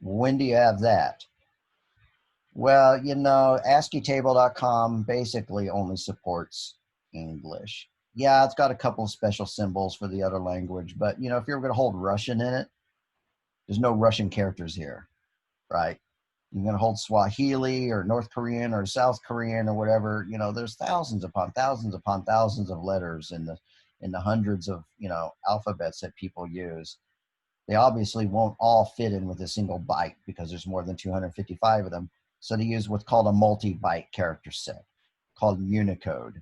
When do you have that? Well, you know, AsciiTable.com basically only supports English. Yeah, it's got a couple of special symbols for the other language, but you know, if you're going to hold Russian in it, there's no Russian characters here, right? You're going to hold Swahili or North Korean or South Korean or whatever, you know, there's thousands upon thousands of letters in the hundreds of, you know, alphabets that people use. They obviously won't all fit in with a single byte because there's more than 255 of them. So they use what's called a multi-byte character set called Unicode.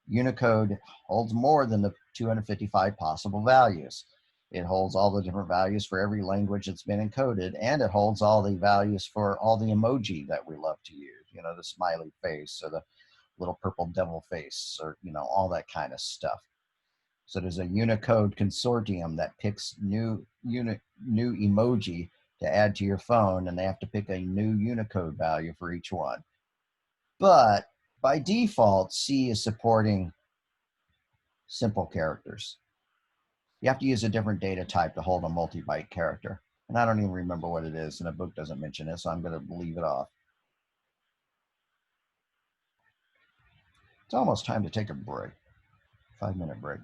Unicode holds more than the 255 possible values. It holds all the different values for every language that's been encoded, and it holds all the values for all the emoji that we love to use, you know, the smiley face or the little purple devil face, or, you know, all that kind of stuff. So there's a Unicode consortium that picks new emoji to add to your phone, and they have to pick a new Unicode value for each one. But by default, C is supporting simple characters. You have to use a different data type to hold a multi-byte character. And I don't even remember what it is, and the book doesn't mention it, so I'm going to leave it off. It's almost time to take a break. 5-minute break.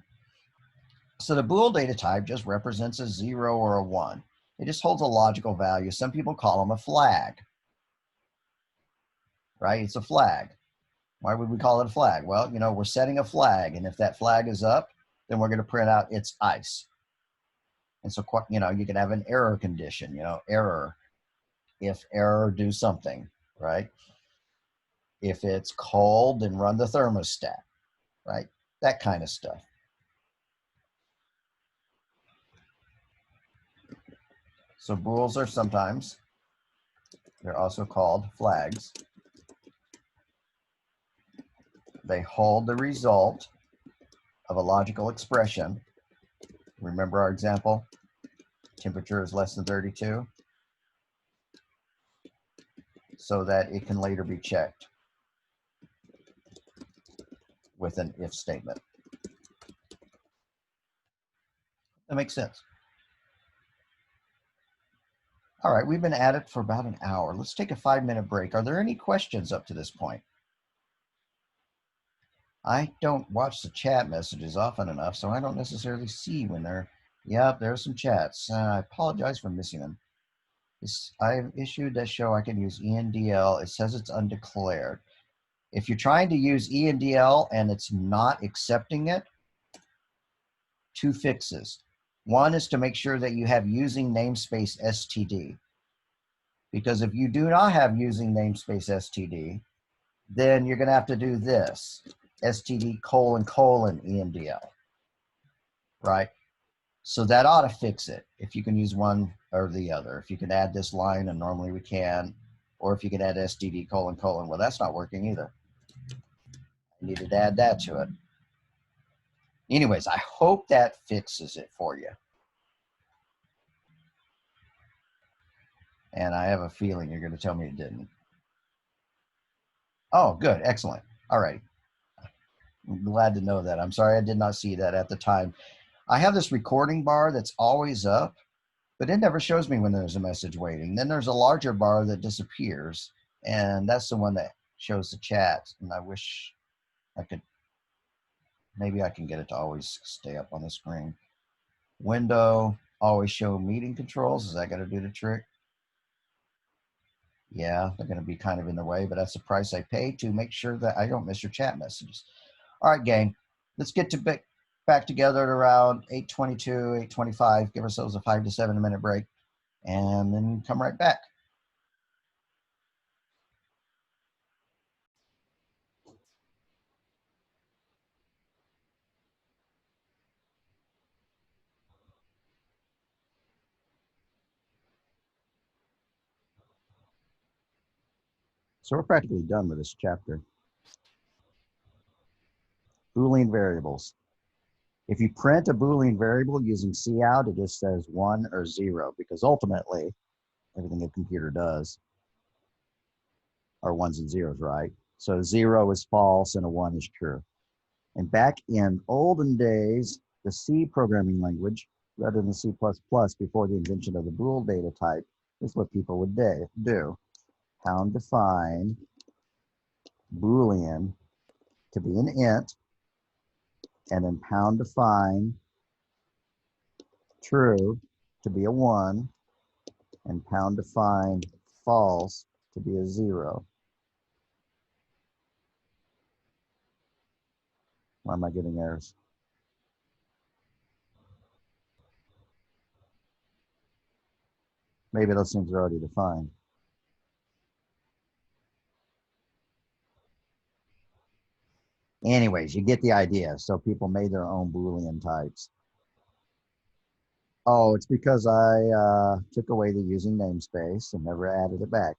So the Bool data type just represents a 0 or a 1. It just holds a logical value. Some people call them a flag, right? It's a flag. Why would we call it a flag? Well, you know, we're setting a flag, and if that flag is up, then we're going to print out it's ice. And so, you know, you can have an error condition, you know, error. If error, do something, right? If it's cold, then run the thermostat, right? That kind of stuff. So bools are sometimes, they're also called flags. They hold the result of a logical expression. Remember our example? Temperature is less than 32, so that it can later be checked with an if statement. That makes sense. All right, we've been at it for about an hour. Let's take a 5-minute break. Are there any questions up to this point? I don't watch the chat messages often enough, so I don't necessarily see when they're, yeah, there's some chats. I apologize for missing them. I've issued that show I can use ENDL. It says it's undeclared. If you're trying to use ENDL and it's not accepting it, 2 fixes. One is to make sure that you have using namespace STD. Because if you do not have using namespace STD, then you're going to have to do this, STD : ENDL, right? So that ought to fix it if you can use one or the other. If you can add this line, and normally we can, or if you can add STD : well, that's not working either. I needed to add that to it. Anyways, I hope that fixes it for you. And I have a feeling you're going to tell me it didn't. Oh, good. Excellent. All right. I'm glad to know that. I'm sorry I did not see that at the time. I have this recording bar that's always up, but it never shows me when there's a message waiting. Then there's a larger bar that disappears, and that's the one that shows the chat. And I wish I could, maybe I can get it to always stay up on the screen. Window, always show meeting controls. Is that going to do the trick? Yeah, they're going to be kind of in the way, but that's the price I pay to make sure that I don't miss your chat messages. All right, gang, let's get to back together at around 8:22, 8:25. Give ourselves a 5 to 7 minute break, and then come right back. So we're practically done with this chapter. Boolean variables. If you print a Boolean variable using cout, it just says 1 or 0, because ultimately everything a computer does are 1s and 0s, right? So 0 is false and a 1 is true. And back in olden days, the C programming language, rather than C++, before the invention of the Bool data type, is what people would do. Pound define Boolean to be an int, and then pound define true to be a 1, and pound define false to be a 0. Why am I getting errors? Maybe those things are already defined. Anyways, you get the idea. So people made their own Boolean types. Oh, it's because I took away the using namespace and never added it back.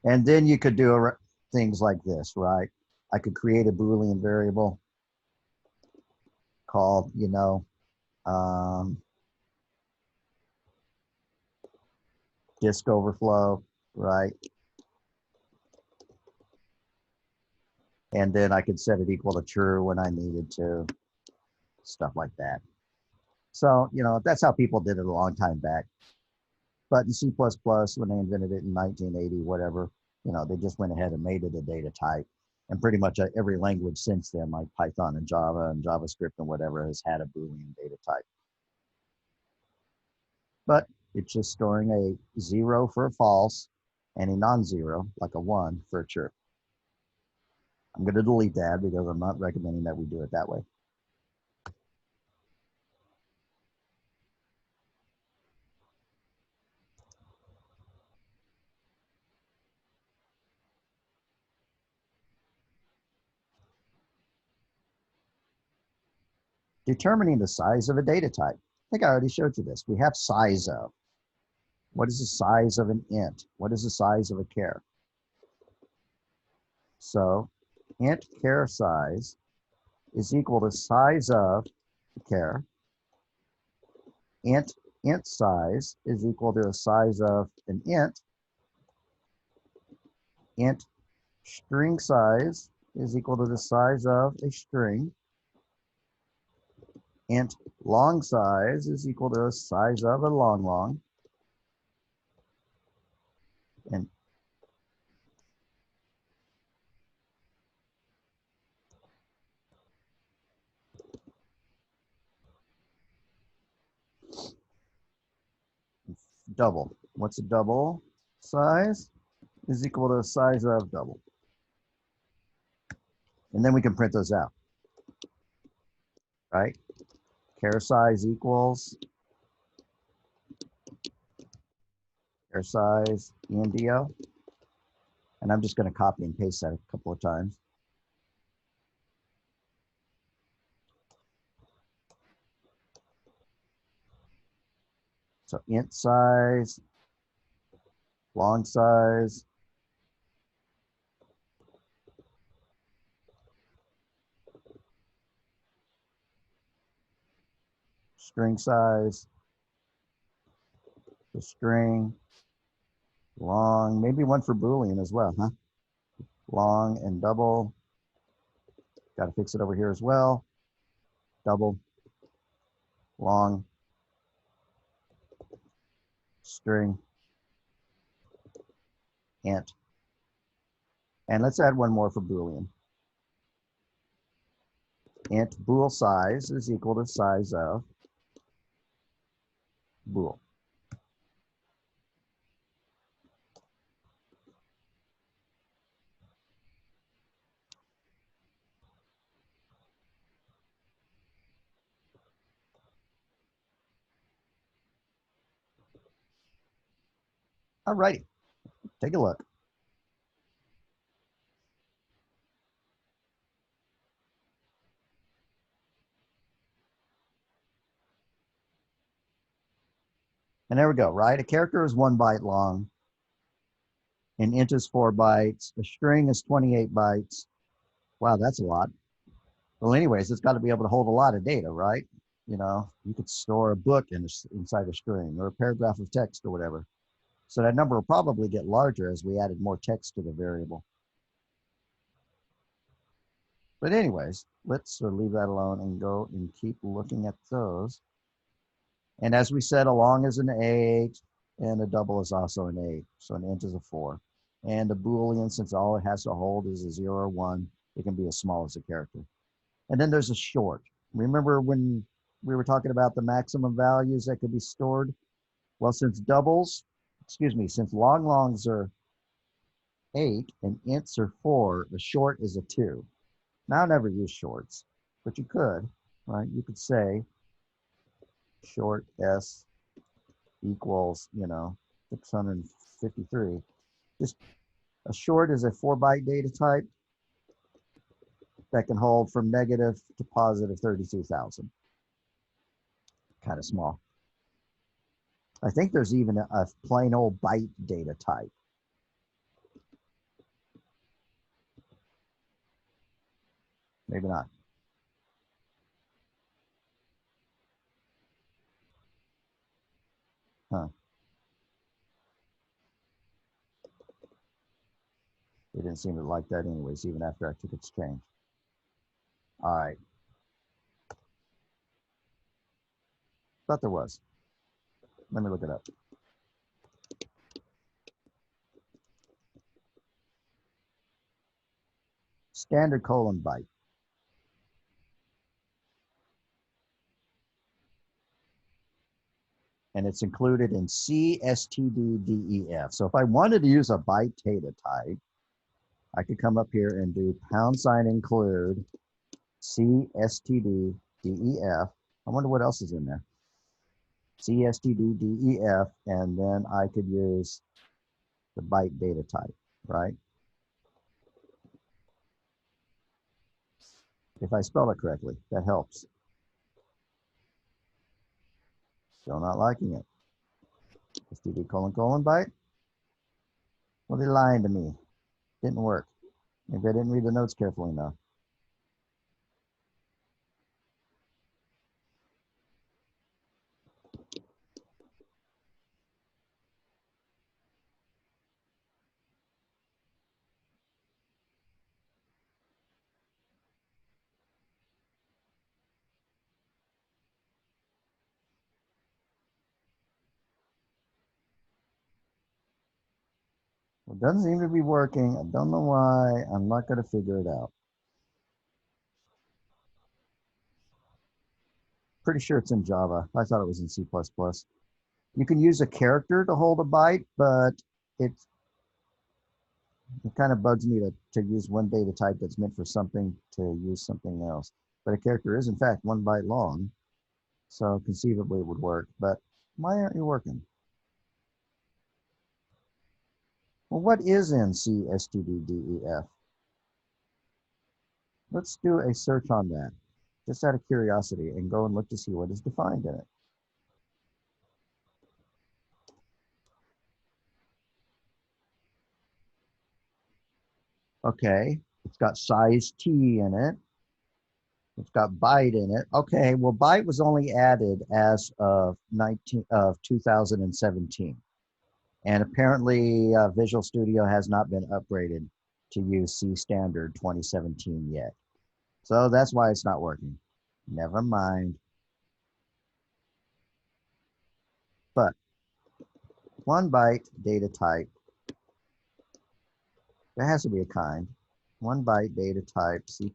And then you could do things like this, right? I could create a Boolean variable called, disk overflow, right? And then I could set it equal to true when I needed to, stuff like that. So, that's how people did it a long time back. But in C++, when they invented it in 1980, whatever, they just went ahead and made it a data type. And pretty much every language since then, like Python and Java and JavaScript and whatever, has had a Boolean data type. But it's just storing a 0 for a false and a non-zero, like a 1, for a true. I'm going to delete that because I'm not recommending that we do it that way. Determining the size of a data type. I think I already showed you this. We have size of. What is the size of an int? What is the size of a char? So int char size is equal to size of the char. Int size is equal to the size of an int. Int string size is equal to the size of a string. Int long size is equal to the size of a long. And double. What's a double size? Is equal to the size of double. And then we can print those out, right? Char size equals char size ENDO. And I'm just going to copy and paste that a couple of times. So int size, long size, string size, the string, long, maybe one for Boolean as well, huh? Long and double. Got to fix it over here as well. Double, long, string, int. And let's add one more for Boolean. Int bool size is equal to size of bool. All righty, take a look. And there we go, right? A character is 1 byte long. An int is 4 bytes. A string is 28 bytes. Wow, that's a lot. Well, anyways, it's got to be able to hold a lot of data, right? You could store a book inside a string or a paragraph of text or whatever. So that number will probably get larger as we added more text to the variable. But anyways, let's leave that alone and go and keep looking at those. And as we said, a long is an 8 and a double is also an 8. So an int is a 4. And a Boolean, since all it has to hold is a 0 or 1, it can be as small as a character. And then there's a short. Remember when we were talking about the maximum values that could be stored? Well, since longs are 8 and ints are 4, the short is a 2. Now, I never use shorts, but you could, right? You could say short s equals, 653. Just A short is a 4-byte data type that can hold from negative to positive 32,000. Kind of small. I think there's even a plain old byte data type. Maybe not. Huh. It didn't seem to like that anyways, even after I took its change. All right. Thought there was. Let me look it up. Standard colon byte. And it's included in CSTDDEF. So if I wanted to use a byte data type, I could come up here and do #include CSTDDEF. I wonder what else is in there. CSTDDEF, and then I could use the byte data type, right? If I spell it correctly, that helps. Still not liking it. STD : byte. Well, they're lying to me. Didn't work. Maybe I didn't read the notes carefully enough. Well, it doesn't seem to be working. I don't know why. I'm not going to figure it out. Pretty sure it's in Java. I thought it was in C++. You can use a character to hold a byte, but it kind of bugs me to use one data type that's meant for something to use something else. But a character is, in fact, 1 byte long. So conceivably it would work. But why aren't you working? Well, what is in CSTDDEF? Let's do a search on that, just out of curiosity, and go and look to see what is defined in it. Okay, it's got size T in it. It's got byte in it. Okay, well, byte was only added as of 2017. And apparently Visual Studio has not been upgraded to use C Standard 2017 yet. So that's why it's not working. Never mind. But 1 byte data type, there has to be a kind. 1 byte data type, C++.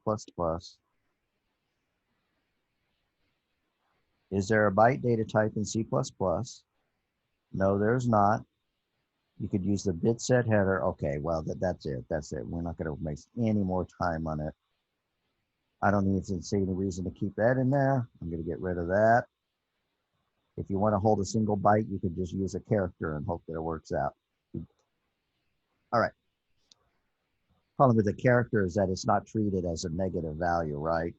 Is there a byte data type in C++? No, there's not. You could use the bit set header. Okay, well, that's it. That's it. We're not going to waste any more time on it. I don't even see any reason to keep that in there. I'm going to get rid of that. If you want to hold a single byte, you could just use a character and hope that it works out. All right. Problem with the character is that it's not treated as a negative value, right?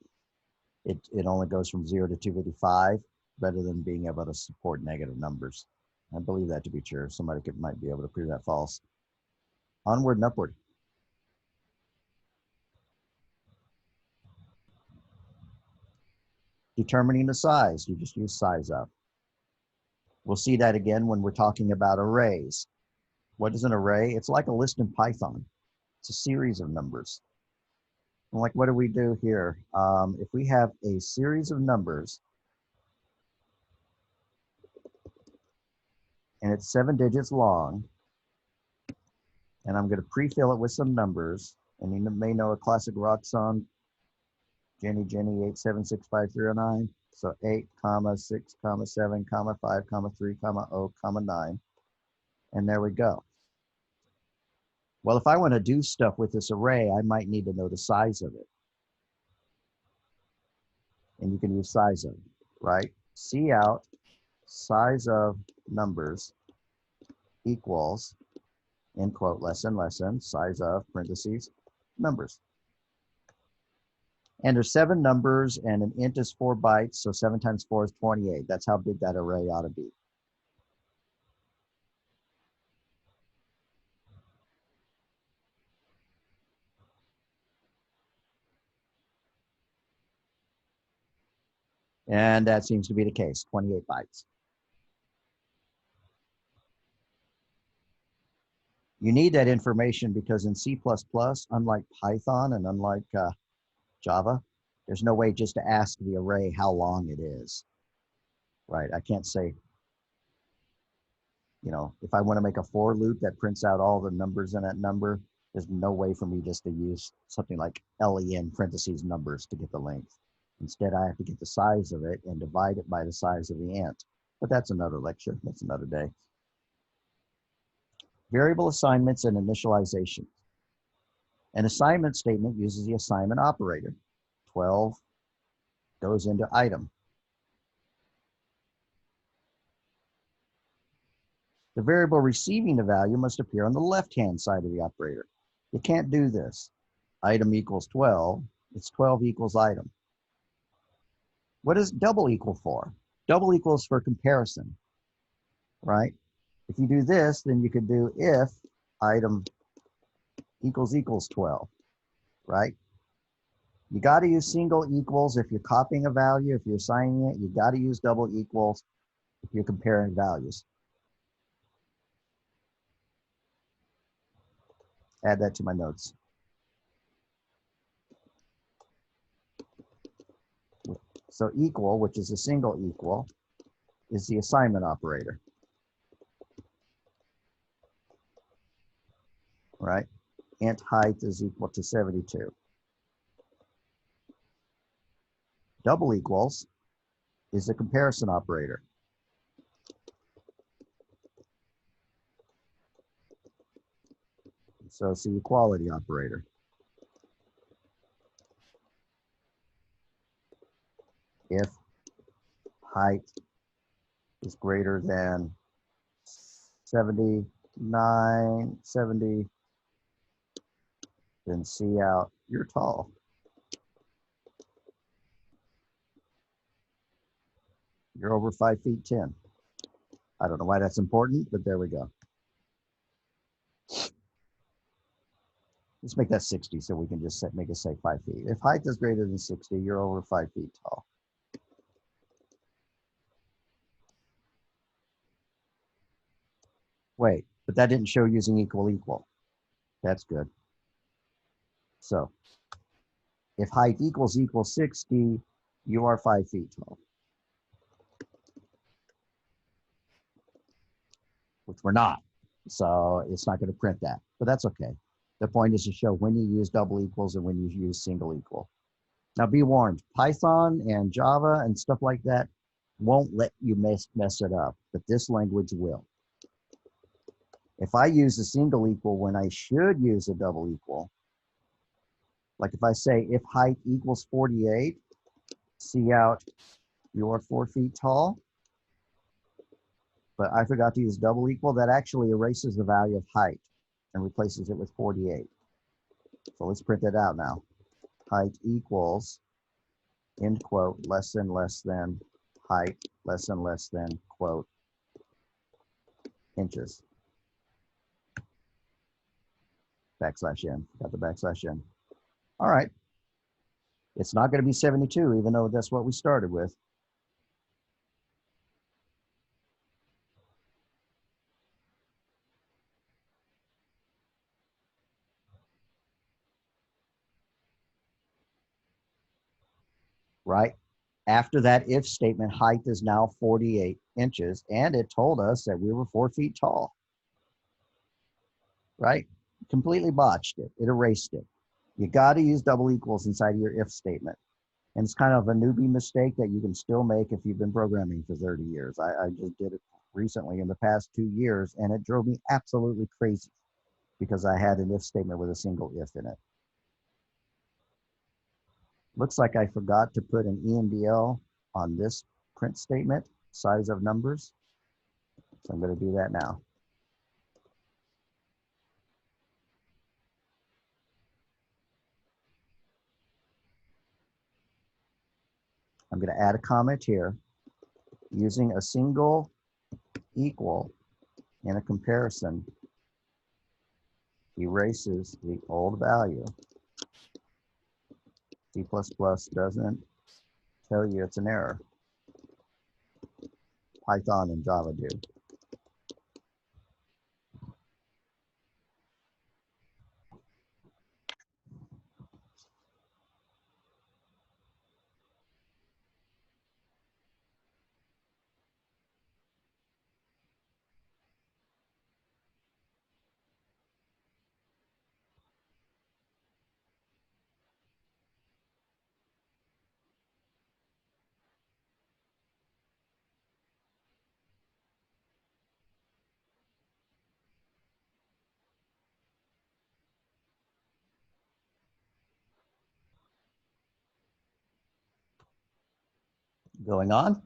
It only goes from 0 to 255 rather than being able to support negative numbers. I believe that to be true. Somebody might be able to prove that false. Onward and upward. Determining the size, you just use size up. We'll see that again when we're talking about arrays. What is an array? It's like a list in Python. It's a series of numbers. And like, what do we do here? If we have a series of numbers and it's 7 digits long, and I'm going to pre-fill it with some numbers, and you may know a classic rock song, Jenny, Jenny, 8765309. So 8, 6, 7, 5, 3, 0, 9. And there we go. Well, if I want to do stuff with this array, I might need to know the size of it. And you can use size of, right? Cout size of numbers equals end quote, less than, size of, parentheses, numbers. And there's 7 numbers, and an int is 4 bytes, so 7 times 4 is 28. That's how big that array ought to be. And that seems to be the case, 28 bytes. You need that information because in C++, unlike Python and unlike Java, there's no way just to ask the array how long it is, right? I can't say, you know, if I want to make a for loop that prints out all the numbers in that number, there's no way for me just to use something like len parentheses numbers to get the length. Instead, I have to get the size of it and divide it by the size of the int. But that's another lecture. That's another day. Variable assignments and initialization. An assignment statement uses the assignment operator. 12 goes into item. The variable receiving the value must appear on the left-hand side of the operator. You can't do this. Item equals 12. It's 12 equals item. What does double equal for? Double equals for comparison, right? If you do this, then you could do if item equals 12, right? You got to use single equals if you're copying a value. If you're assigning it, you got to use double equals if you're comparing values. Add that to my notes. So equal, which is a single equal, is the assignment operator, right? Int height is equal to 72. Double equals is the comparison operator. So it's the equality operator. If height is greater than 70, then see out, you're tall. You're over 5 feet 10. I don't know why that's important, but there we go. Let's make that 60 so we can just make it say 5 feet. If height is greater than 60, you're over 5 feet tall. Wait, but that didn't show using equal. That's good. So if height equals 60, you are 5 feet tall. Which we're not. So it's not going to print that, but that's okay. The point is to show when you use double equals and when you use single equal. Now be warned, Python and Java and stuff like that won't let you mess it up, but this language will. If I use a single equal when I should use a double equal, like if I say if height equals 48, see out, you're 4 feet tall, but I forgot to use double equal, that actually erases the value of height and replaces it with 48. So let's print that out now. Height equals, end quote, less than, height, less than, quote, inches. \n, got the \n. All right. It's not going to be 72, even though that's what we started with. Right? After that if statement, height is now 48 inches, and it told us that we were 4 feet tall. Right? Completely botched it. It erased it. You got to use double equals inside of your if statement. And it's kind of a newbie mistake that you can still make if you've been programming for 30 years. I just did it recently in the past 2 years, and it drove me absolutely crazy because I had an if statement with a single if in it. Looks like I forgot to put an ENDL on this print statement, size of numbers. So I'm going to do that now. I'm going to add a comment here. Using a single equal in a comparison erases the old value. C++ doesn't tell you it's an error. Python and Java do. Going on.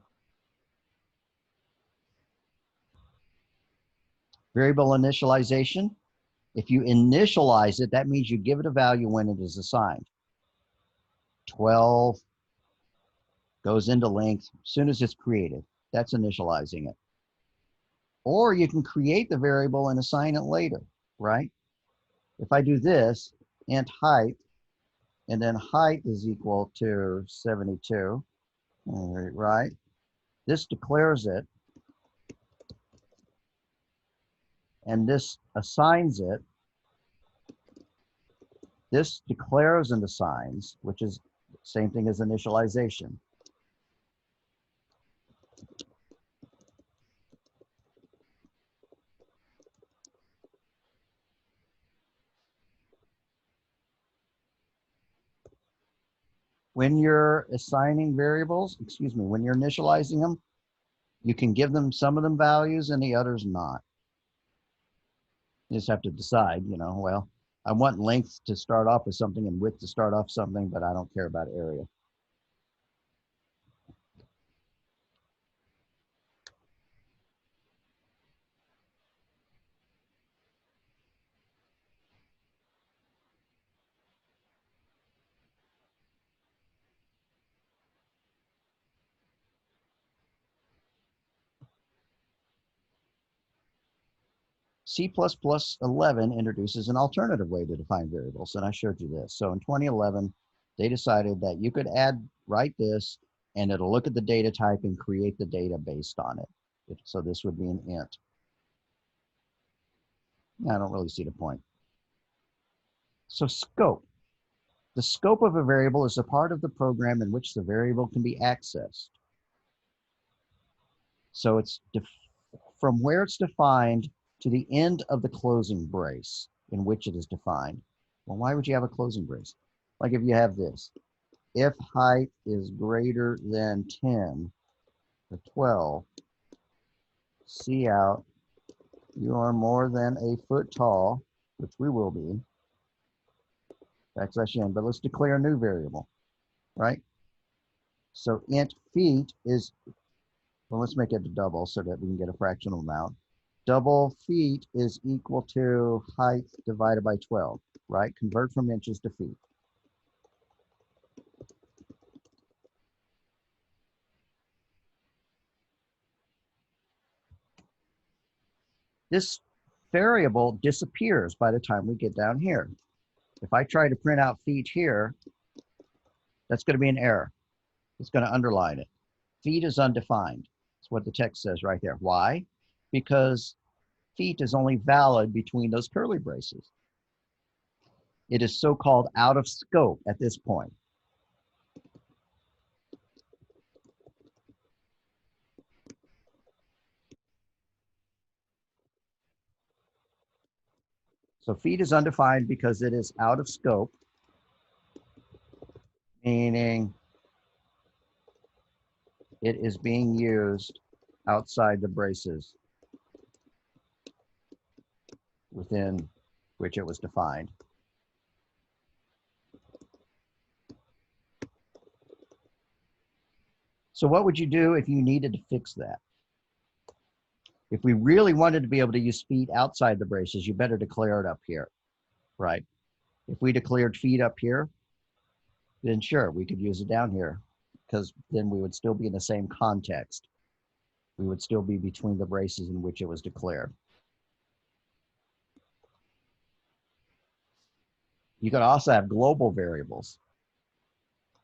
Variable initialization. If you initialize it, that means you give it a value when it is assigned. 12 goes into length as soon as it's created. That's initializing it. Or you can create the variable and assign it later, right? If I do this, int height, and then height is equal to 72, right? This declares it, and this assigns it. This declares and assigns, which is the same thing as initialization. When you're assigning variables, when you're initializing them, you can give them some of them values and the others not. You just have to decide, well, I want length to start off with something and width to start off something, but I don't care about area. C++11 introduces an alternative way to define variables, and I showed you this. So in 2011, they decided that you could write this, and it'll look at the data type and create the data based on it. So this would be an int. I don't really see the point. So scope. The scope of a variable is a part of the program in which the variable can be accessed. So it's from where it's defined to the end of the closing brace in which it is defined. Well, why would you have a closing brace? Like if you have this, if height is greater than 10 or 12, see out, you are more than a foot tall, which we will be, \n, but let's declare a new variable, right? So int feet is, well, let's make it a double so that we can get a fractional amount. Double feet is equal to height divided by 12, right? Convert from inches to feet. This variable disappears by the time we get down here. If I try to print out feet here, that's going to be an error. It's going to underline it. Feet is undefined. That's what the text says right there. Why? Because feet is only valid between those curly braces. It is so-called out of scope at this point. So feet is undefined because it is out of scope, meaning it is being used outside the braces within which it was defined. So what would you do if you needed to fix that? If we really wanted to be able to use feet outside the braces, you better declare it up here, right? If we declared feet up here, then sure, we could use it down here. because then we would still be in the same context. We would still be between the braces in which it was declared. You could also have global variables.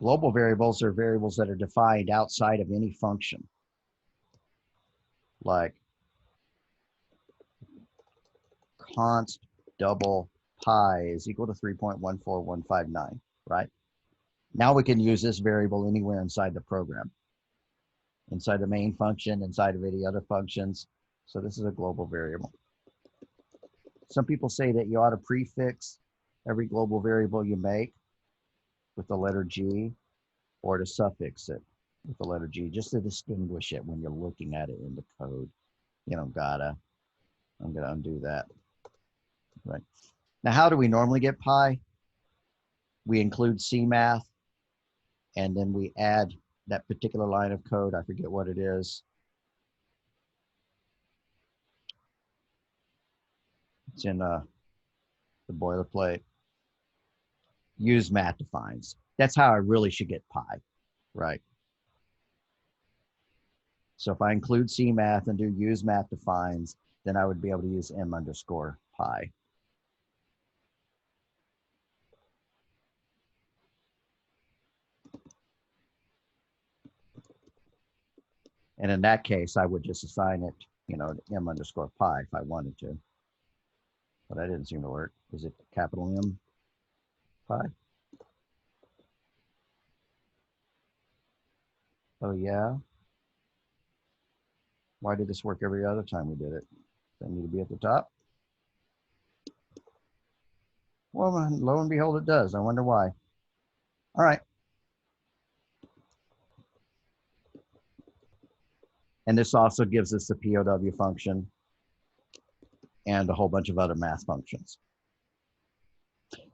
Global variables are variables that are defined outside of any function. Like const double pi is equal to 3.14159, right? Now we can use this variable anywhere inside the program. Inside the main function, inside of any other functions. So this is a global variable. Some people say that you ought to prefix every global variable you make with the letter G, or to suffix it with the letter G, just to distinguish it when you're looking at it in the code. You don't gotta. I'm gonna undo that. Right. Now, how do we normally get pi? We include CMath, and then we add that particular line of code. I forget what it is. It's in the boilerplate. Use math defines. That's how I really should get pi, right? So if I include CMath and do use math defines, then I would be able to use m underscore pi. And in that case, I would just assign it, you know, to m underscore pi if I wanted to. But that didn't seem to work. Is it capital M pi? Oh, yeah. Why did this work every other time we did it? Does it need to be at the top? Well, lo and behold, it does. I wonder why. All right. And this also gives us the POW function and a whole bunch of other math functions.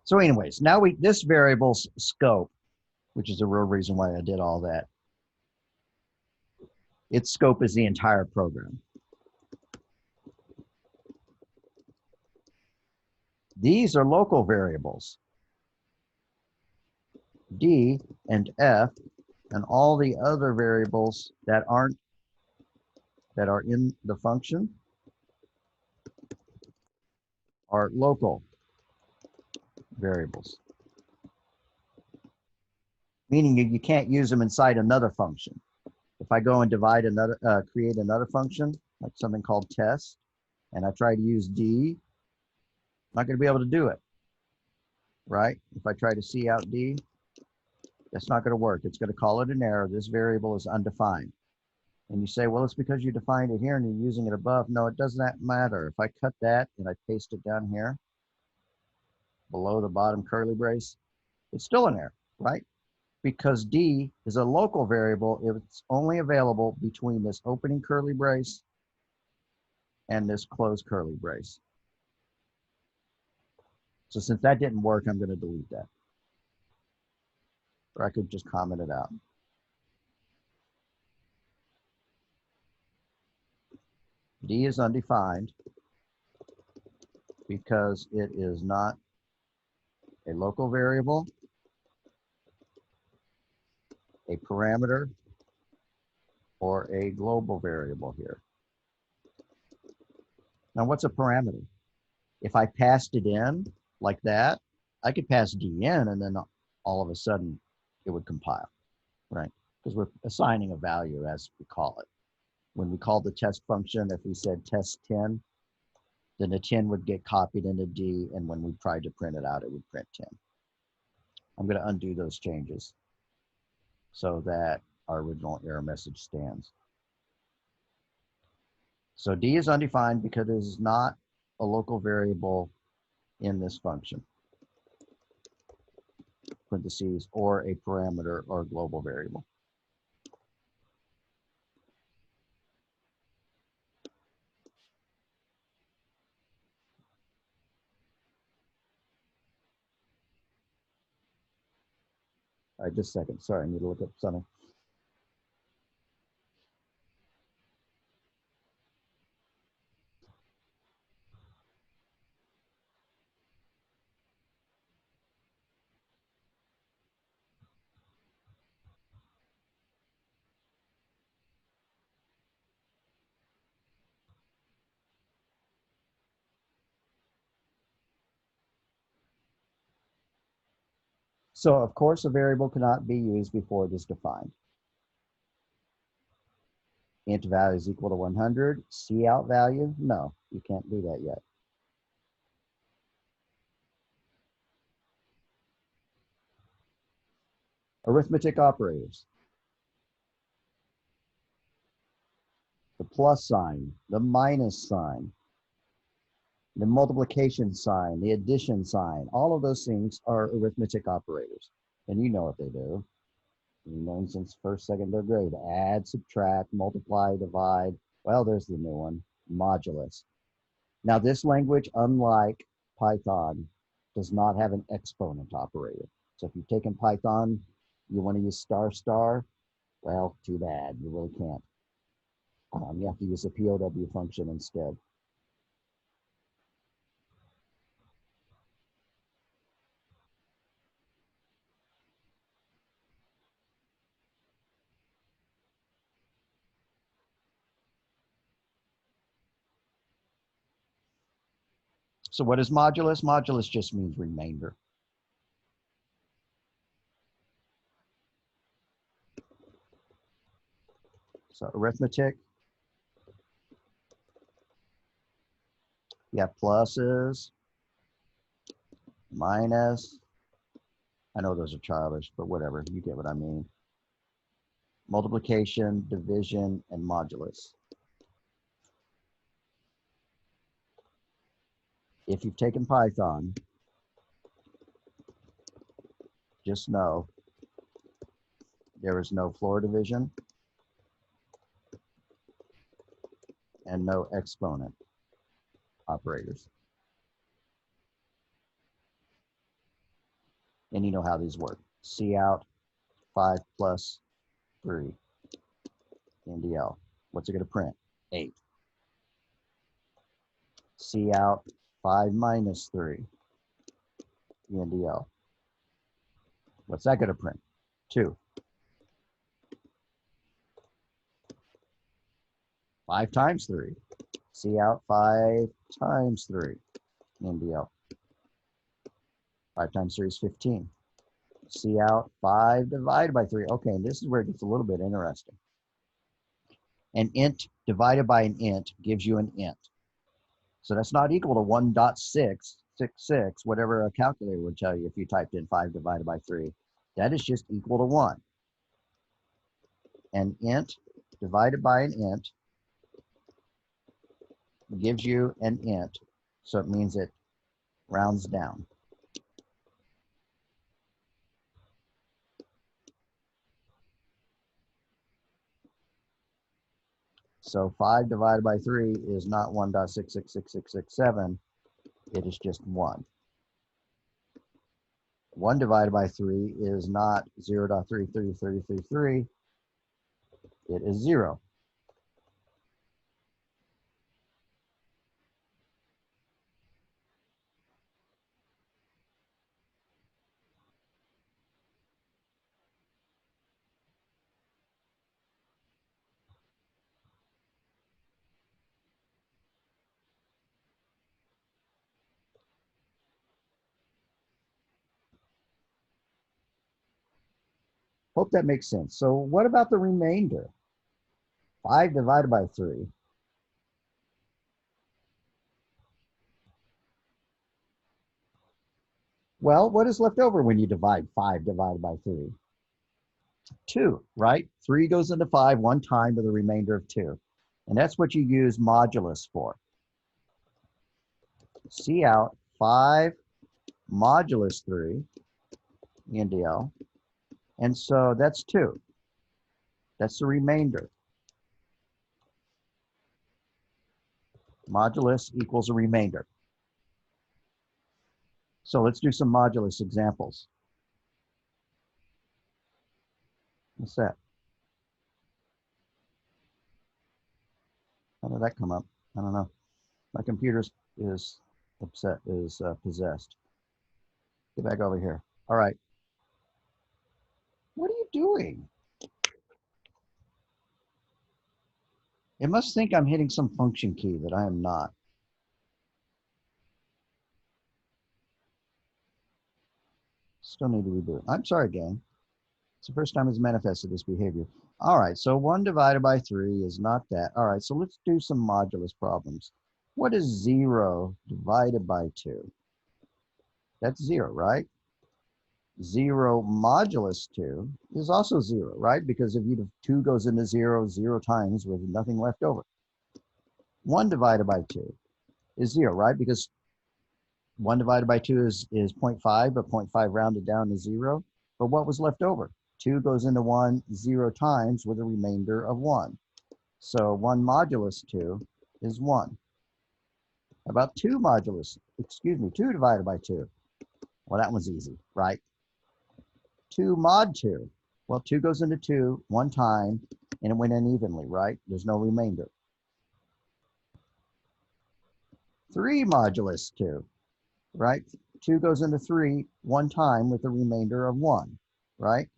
So anyways, now this variable's scope, which is the real reason why I did all that, its scope is the entire program. These are local variables. D and F and all the other variables that are in the function are local variables. Meaning you can't use them inside another function. If I go and divide another, create another function, like something called test, and I try to use D, I'm not going to be able to do it, right? If I try to see out D, that's not going to work. It's going to call it an error. This variable is undefined. And you say, well, it's because you defined it here and you're using it above. No, it does not matter. If I cut that and I paste it down here, below the bottom curly brace, it's still an error, right? Because D is a local variable. It's only available between this opening curly brace and this closed curly brace. So since that didn't work, I'm going to delete that. Or I could just comment it out. D is undefined because it is not a local variable, a parameter, or a global variable here. Now, what's a parameter? If I passed it in like that, I could pass D in and then all of a sudden it would compile, right? Because we're assigning a value as we call it. When we call the test function, if we said test 10, then the 10 would get copied into D, and when we tried to print it out, it would print 10. I'm going to undo those changes so that our original error message stands. So D is undefined because it is not a local variable in this function, parentheses, or a parameter or a global variable. All right, just a second. Sorry, I need to look up something. So of course a variable cannot be used before it is defined. Int value is equal to 100. Cout value, no, you can't do that yet. Arithmetic operators. The plus sign, the minus sign, the multiplication sign, the addition sign, all of those things are arithmetic operators. And you know what they do. You've known since first, second, third grade. Add, subtract, multiply, divide. Well, there's the new one, modulus. Now this language, unlike Python, does not have an exponent operator. So if you've taken Python, you want to use star star, well, too bad, you really can't. You have to use a POW function instead. So what is modulus? Modulus just means remainder. So arithmetic, you have pluses, minus, I know those are childish, but whatever, you get what I mean. Multiplication, division, and modulus. If you've taken Python, just know there is no floor division and no exponent operators. And you know how these work. Cout 5 plus 3 NDL. What's it going to print? 8. Cout 5 minus 3 NDL. What's that going to print? 2. 5 times 3. Cout 5 times 3 NDL. 5 times 3 is 15. Cout 5 divided by 3. Okay, and this is where it gets a little bit interesting. An int divided by an int gives you an int. So that's not equal to 1.666, whatever a calculator would tell you if you typed in 5 divided by 3. That is just equal to 1. An int divided by an int gives you an int. So it means it rounds down. So 5 divided by 3 is not 1.6666667. It is just 1. 1 divided by 3 is not 0.333333. It is 0. Hope that makes sense. So what about the remainder? 5 divided by 3. Well, what is left over when you divide 5 divided by 3? 2, right? 3 goes into 5 one time with a remainder of 2. And that's what you use modulus for. Cout 5 modulus 3 NDL. And so that's 2. That's the remainder. Modulus equals a remainder. So let's do some modulus examples. What's that? How did that come up? I don't know. My computer is possessed. Get back over here. All right. What are you doing? It must think I'm hitting some function key that I am not. Still need to reboot. I'm sorry, gang. It's the first time it's manifested this behavior. All right, so 1 divided by 3 is not that. All right, so let's do some modulus problems. What is 0 divided by 2? That's 0, right? 0 modulus 2 is also 0, right? Because if 2 goes into 0 times with nothing left over. 1 divided by 2 is 0, right? Because 1 divided by 2 is 0.5, but 0.5 rounded down to 0. But what was left over? 2 goes into 1 0 times with a remainder of 1. So 1 modulus 2 is 1. About 2 divided by 2. Well, that one's easy, right? 2 mod 2. Well, 2 goes into 2 one time, and it went in evenly, right? There's no remainder. 3 modulus 2, right? 2 goes into 3 one time with a remainder of 1, right?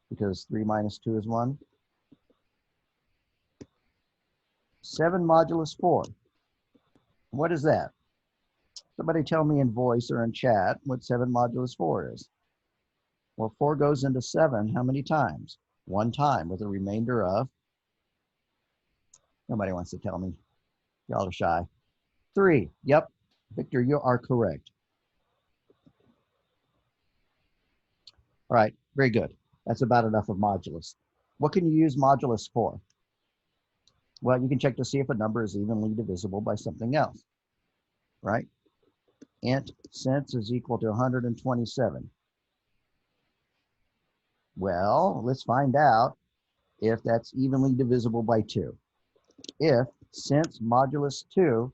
Because 3 minus 2 is 1. 7 modulus 4. What is that? Somebody tell me in voice or in chat what 7 modulus 4 is. Well, 4 goes into 7 how many times? One time with a remainder of, nobody wants to tell me. Y'all are shy. 3. Yep. Victor, you are correct. All right, very good. That's about enough of modulus. What can you use modulus for? Well, you can check to see if a number is evenly divisible by something else, right? Int cents is equal to 127. Well, let's find out if that's evenly divisible by 2. If cents modulus 2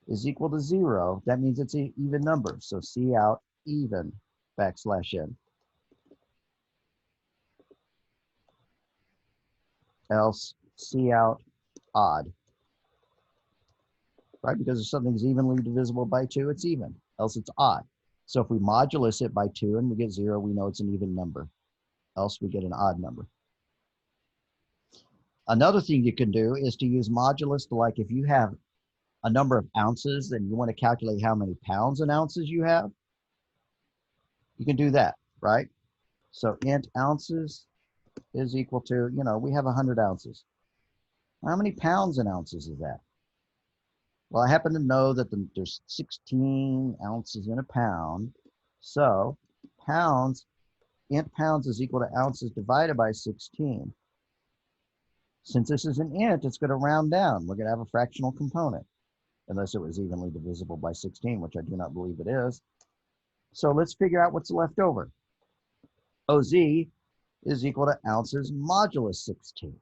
is equal to 0, that means it's an even number. So cout even \n. Else cout odd. Right? Because if something's evenly divisible by 2, it's even. Else it's odd. So if we modulus it by 2 and we get 0, we know it's an even number. Else we get an odd number. Another thing you can do is to use modulus to, like, if you have a number of ounces and you want to calculate how many pounds and ounces you have, you can do that, right? So int ounces is equal to, we have 100 ounces. How many pounds and ounces is that? Well, I happen to know that there's 16 ounces in a pound. So pounds, int pounds is equal to ounces divided by 16. Since this is an int, it's going to round down. We're going to have a fractional component, unless it was evenly divisible by 16, which I do not believe it is. So let's figure out what's left over. OZ is equal to ounces modulus 16.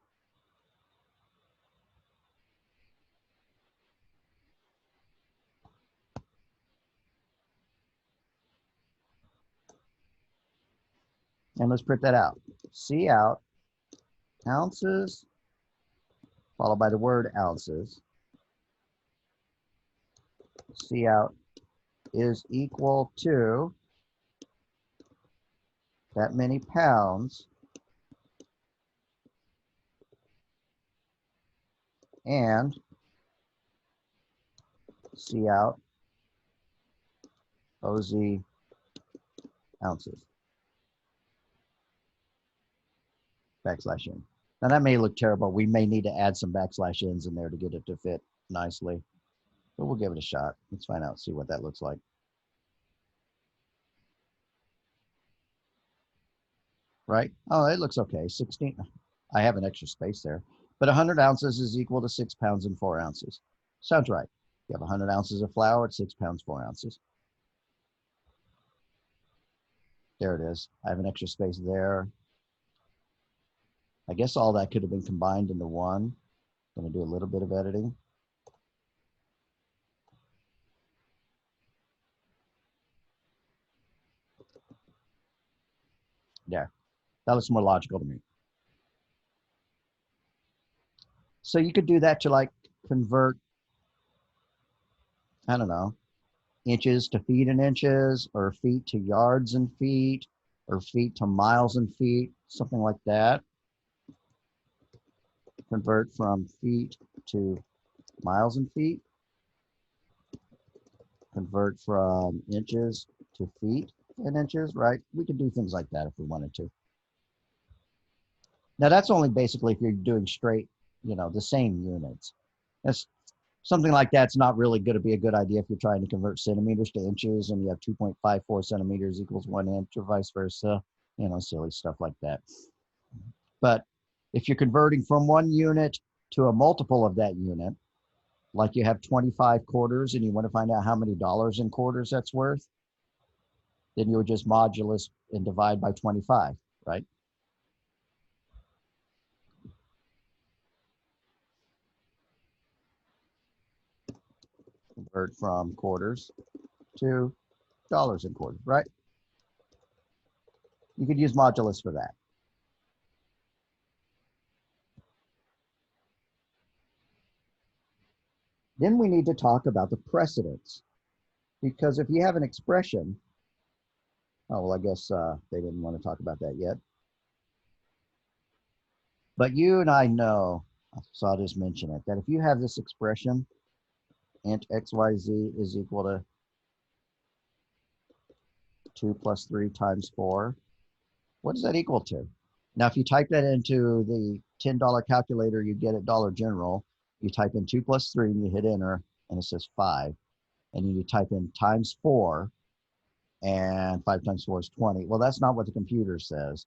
And let's print that out. Cout ounces, followed by the word ounces. Cout is equal to that many pounds and cout OZ ounces. \n. Now that may look terrible. We may need to add some \n's in there to get it to fit nicely, but we'll give it a shot. Let's find out, see what that looks like. Right? Oh, it looks okay. 16. I have an extra space there, but 100 ounces is equal to 6 pounds and 4 ounces. Sounds right. You have 100 ounces of flour at 6 pounds, 4 ounces. There it is. I have an extra space there. I guess all that could have been combined into one. I'm going to do a little bit of editing. There. That looks more logical to me. So you could do that to, like, convert, I don't know, inches to feet and inches, or feet to yards and feet, or feet to miles and feet, something like that. Convert from feet to miles and feet. Convert from inches to feet. in inches, right? We could do things like that if we wanted to. Now that's only basically if you're doing straight, you know, the same units. That's something like that's not really going to be a good idea if you're trying to convert centimeters to inches and you have 2.54 centimeters equals 1 inch or vice versa, you know, silly stuff like that. But if you're converting from one unit to a multiple of that unit, like you have 25 quarters and you want to find out how many dollars in quarters that's worth, then you would just modulus and divide by 25, right? Convert from quarters to dollars in quarters, right? You could use modulus for that. Then we need to talk about the precedence, because if you have an expression, oh, well, I guess they didn't want to talk about that yet. But you and I know, so I'll just mention it, that if you have this expression, int xyz is equal to 2 plus 3 times 4, what does that equal to? Now, if you type that into the $10 calculator you get at Dollar General, you type in 2 plus 3 and you hit enter, and it says 5. And you type in times 4, and 5 times 4 is 20. Well, that's not what the computer says.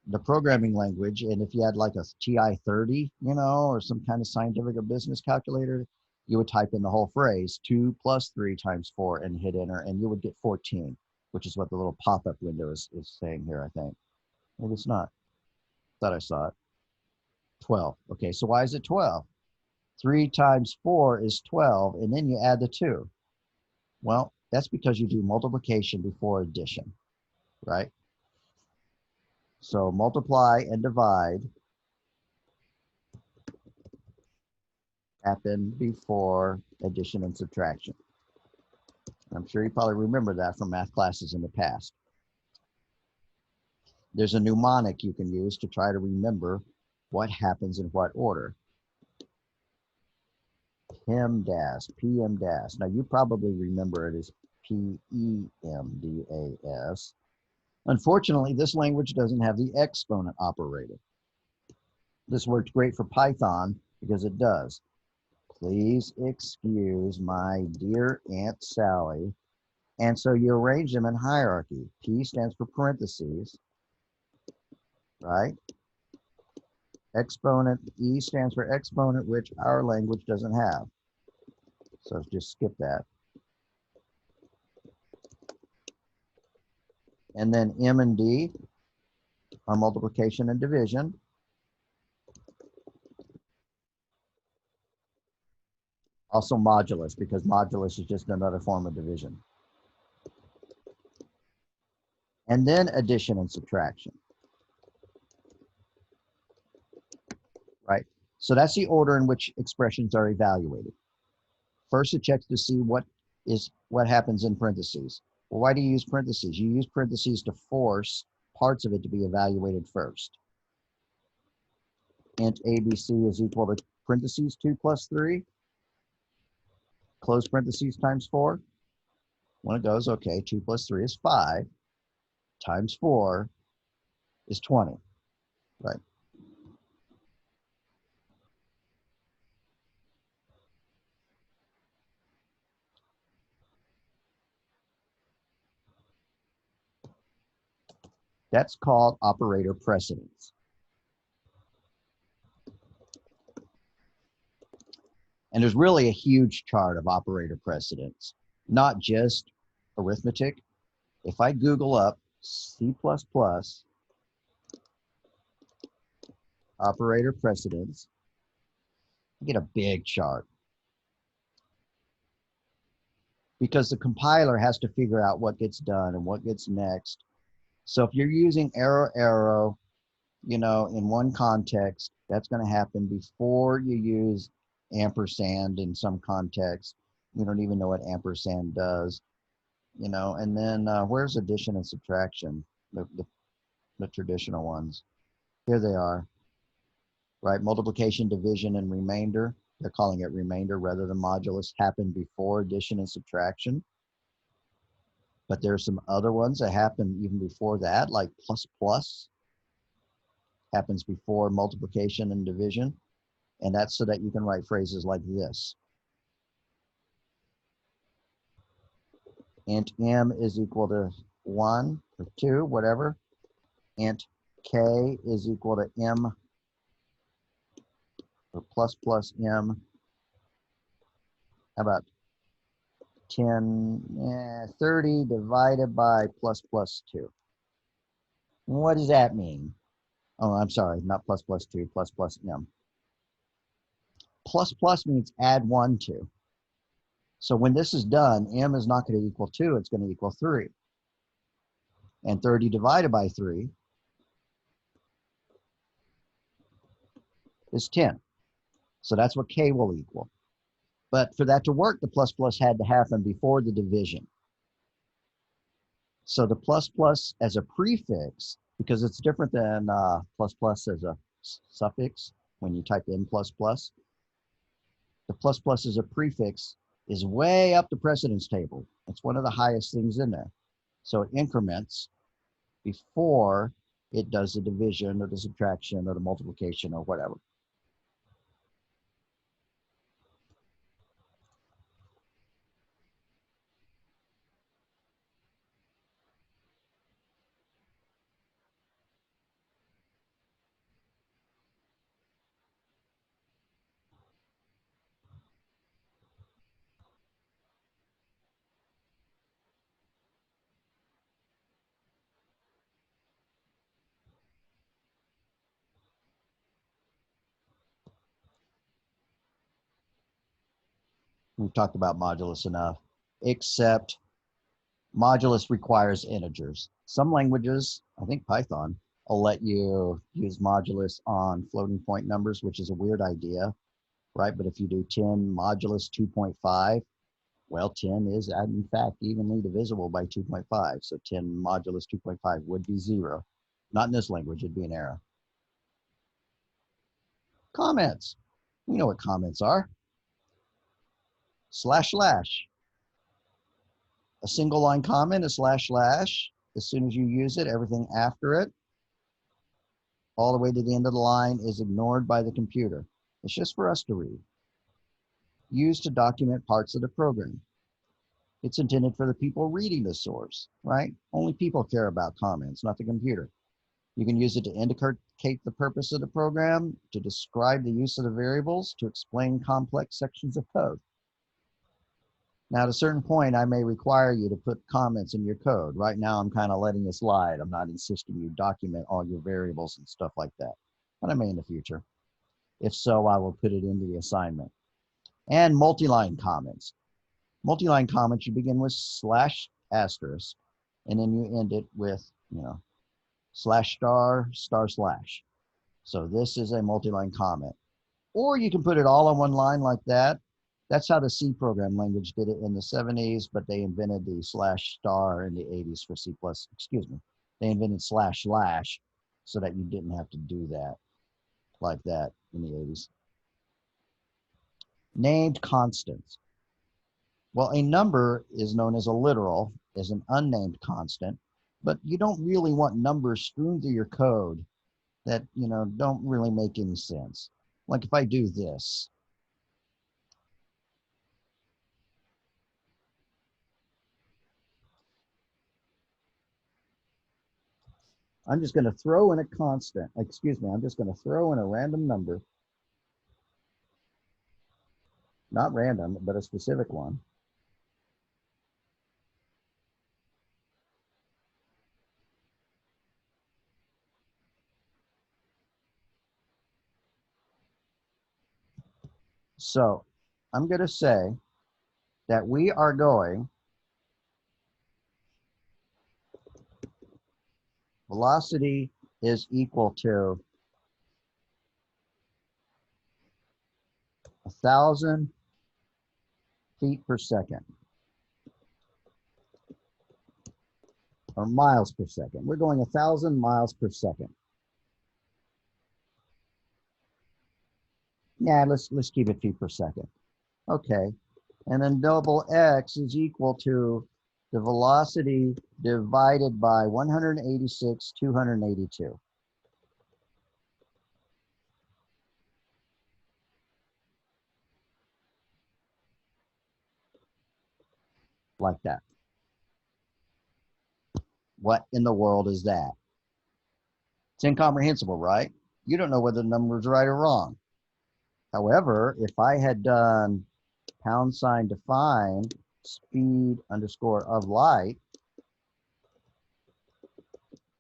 The programming language, and if you had like a TI-30, you know, or some kind of scientific or business calculator, you would type in the whole phrase, 2 plus 3 times 4, and hit enter, and you would get 14, which is what the little pop-up window is saying here, I think. Maybe it's not. Thought I saw it. 12. Okay, so why is it 12? 3 times 4 is 12, and then you add the 2. Well, that's because you do multiplication before addition, right? So multiply and divide happen before addition and subtraction. I'm sure you probably remember that from math classes in the past. There's a mnemonic you can use to try to remember what happens in what order. PEMDAS, PEMDAS. Now you probably remember it as PEMDAS. Unfortunately, this language doesn't have the exponent operator. This works great for Python because it does. Please excuse my dear Aunt Sally. And so you arrange them in hierarchy. P stands for parentheses, right? Exponent, E stands for exponent, which our language doesn't have. So just skip that. And then M and D are multiplication and division. Also modulus, because modulus is just another form of division. And then addition and subtraction. Right? So that's the order in which expressions are evaluated. First, it checks to see what happens in parentheses. Well, why do you use parentheses? You use parentheses to force parts of it to be evaluated first. Int ABC is equal to parentheses 2 plus 3, close parentheses times 4. When it goes, okay, 2 plus 3 is 5, times 4 is 20, right? That's called operator precedence. And there's really a huge chart of operator precedence, not just arithmetic. If I Google up C++ operator precedence, I get a big chart. Because the compiler has to figure out what gets done and what gets next. So if you're using arrow, you know, in one context, that's going to happen before you use ampersand in some context. We don't even know what ampersand does, you know. And then where's addition and subtraction? The traditional ones. Here they are, right? Multiplication, division, and remainder. They're calling it remainder rather than modulus, happen before addition and subtraction. But there are some other ones that happen even before that, like plus plus happens before multiplication and division. And that's so that you can write phrases like this. Int m is equal to 1 or 2, whatever. Int k is equal to m or plus m. How about 30 divided by plus 2? What does that mean? Oh, I'm sorry, not plus 2, plus m. Plus means add 1 to. So when this is done, m is not going to equal 2, it's going to equal 3. And 30 divided by 3 is 10. So that's what k will equal. But for that to work, the plus had to happen before the division. So the plus as a prefix, because it's different than plus as a suffix when you type in plus, the plus as a prefix is way up the precedence table. It's one of the highest things in there. So it increments before it does the division or the subtraction or the multiplication or whatever. We've talked about modulus enough, except modulus requires integers. Some languages, I think Python, will let you use modulus on floating point numbers, which is a weird idea, right? But if you do 10 modulus 2.5, well, 10 is in fact evenly divisible by 2.5. So 10 modulus 2.5 would be 0. Not in this language, it'd be an error. Comments. We know what comments are. // a single line comment is // as soon as you use it, everything after it all the way to the end of the line is ignored by the computer. It's just for us to read. Used to document parts of the program. It's intended for the people reading the source, right? Only people care about comments, not the computer. You can use it to indicate the purpose of the program, to describe the use of the variables, to explain complex sections of code. Now, at a certain point, I may require you to put comments in your code. Right now, I'm kind of letting this slide. I'm not insisting you document all your variables and stuff like that, but I may in the future. If so, I will put it into the assignment. And multi-line comments. Multi-line comments, you begin with /**, and then you end it with, /**. So this is a multi-line comment. Or you can put it all on one line like that. That's how the C program language did it in the 70s, but they invented the /* in the 80s for C++. They invented // so that you didn't have to do that like that in the 80s. Named constants. Well, a number is known as a literal, as an unnamed constant, but you don't really want numbers strewn through your code that, don't really make any sense. Like if I do this, I'm just going to throw in a constant. I'm just going to throw in a random number. Not random, but a specific one. So I'm going to say that we are going velocity is equal to 1,000 feet per second, or miles per second. We're going 1,000 miles per second. Yeah, let's keep it feet per second. Okay, and then double x is equal to the velocity divided by 186, 282. Like that. What in the world is that? It's incomprehensible, right? You don't know whether the number is right or wrong. However, if I had done # define speed underscore of light,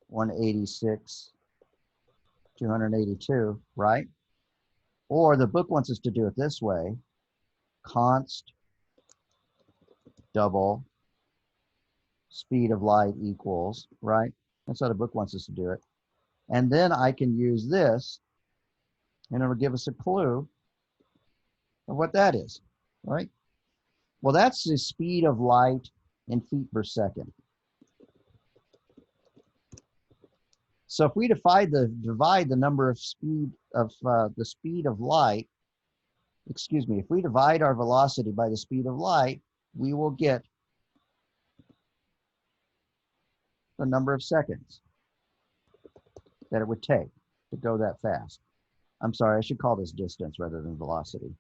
186, 282, right? Or the book wants us to do it this way, const double speed of light equals, right? That's how the book wants us to do it. And then I can use this, and it'll give us a clue of what that is, right? Well, that's the speed of light in feet per second. So if we divide the number of speed of the speed of light, excuse me, if we divide our velocity by the speed of light, we will get the number of seconds that it would take to go that fast. I'm sorry, I should call this distance rather than velocity.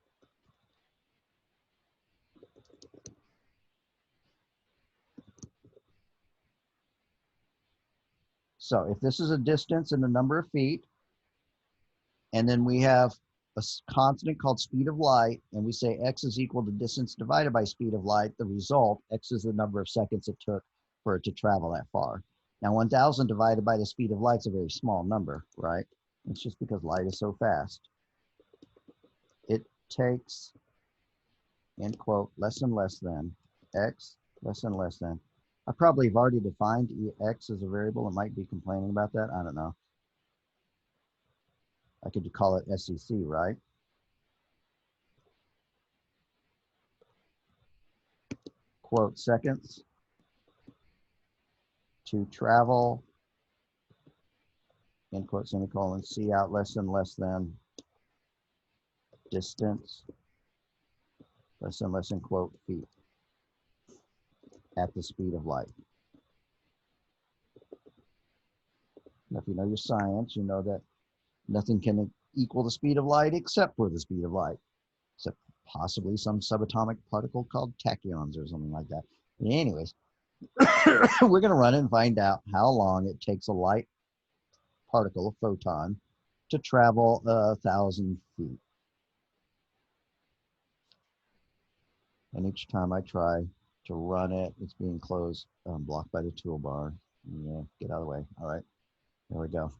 So if this is a distance in the number of feet, and then we have a constant called speed of light, and we say x is equal to distance divided by speed of light, the result, x is the number of seconds it took for it to travel that far. Now 1,000 divided by the speed of light is a very small number, right? It's just because light is so fast. It takes, end quote, less and less than, x less and less than. I probably have already defined x as a variable. It might be complaining about that. I don't know. I could call it SEC, right? Quote, seconds to travel, end quote, semicolon, C out less and less than, distance, less and less than, quote, feet at the speed of light. Now, if you know your science, you know that nothing can equal the speed of light except for the speed of light, except possibly some subatomic particle called tachyons or something like that. But anyways, we're going to run and find out how long it takes a light particle, a photon, to travel 1,000 feet. And each time I try to run it, it's being closed, blocked by the toolbar. Yeah, get out of the way. All right, there we go.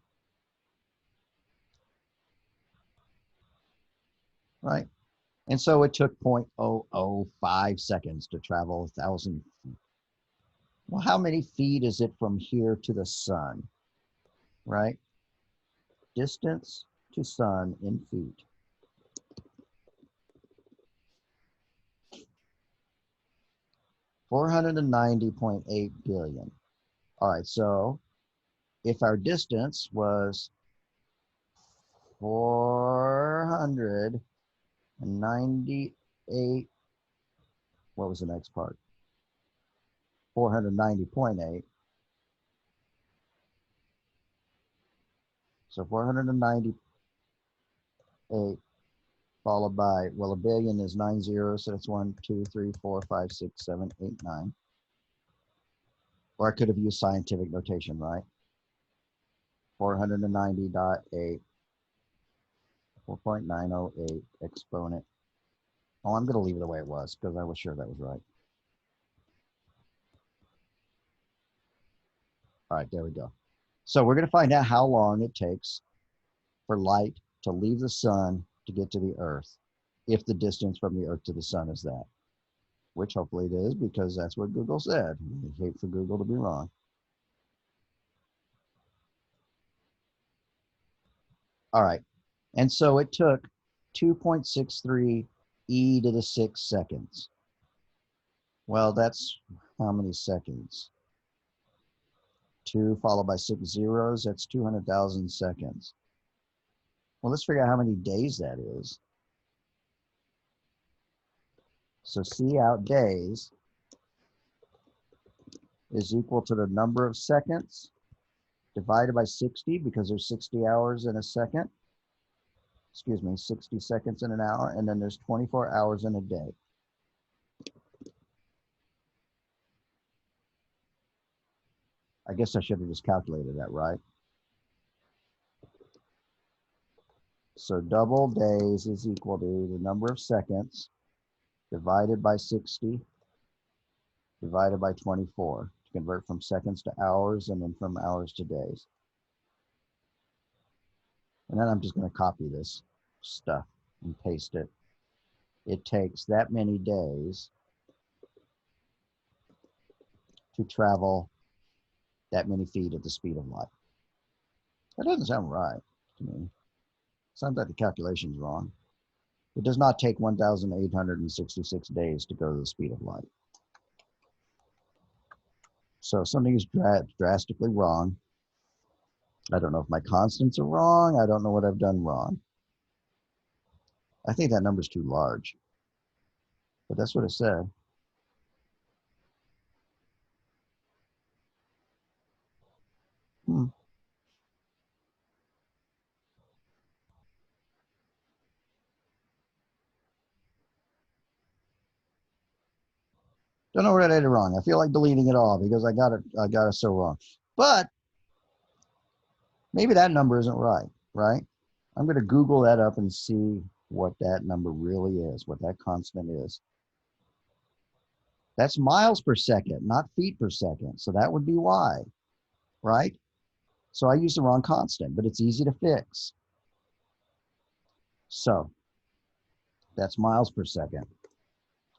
Right, and so it took 0.005 seconds to travel 1,000 feet. Well, how many feet is it from here to the sun? Right, distance to sun in feet. $490.8 billion. All right, so if our distance was 498, what was the next part? 490.8. So 498 followed by, well, a billion is 9 zeros, so that's 1, 2, 3, 4, 5, 6, 7, 8, 9. Or I could have used scientific notation, right? 490.8, 4.908 exponent. Oh, I'm going to leave it the way it was because I was sure that was right. All right, there we go. So we're going to find out how long it takes for light to leave the sun to get to the Earth, if the distance from the Earth to the sun is that, which hopefully it is because that's what Google said. I hate for Google to be wrong. All right, and so it took 2.63 e to the 6 seconds. Well, that's how many seconds? 2 followed by 6 zeros, that's 200,000 seconds. Well, let's figure out how many days that is. So C out days is equal to the number of seconds divided by 60, because there's 60 hours in a second. Excuse me, 60 seconds in an hour, and then there's 24 hours in a day. I guess I should have just calculated that, right? So double days is equal to the number of seconds divided by 60 divided by 24 to convert from seconds to hours and then from hours to days. And then I'm just going to copy this stuff and paste it. It takes that many days to travel that many feet at the speed of light. That doesn't sound right to me. Sounds like the calculation's wrong. It does not take 1,866 days to go to the speed of light. So something is drastically wrong. I don't know if my constants are wrong. I don't know what I've done wrong. I think that number's too large, but that's what it said. Don't know what I did wrong. I feel like deleting it all because I got it so wrong. But maybe that number isn't right, right? I'm going to Google that up and see what that number really is, what that constant is. That's miles per second, not feet per second. So that would be why, right? So I used the wrong constant, but it's easy to fix. So that's miles per second.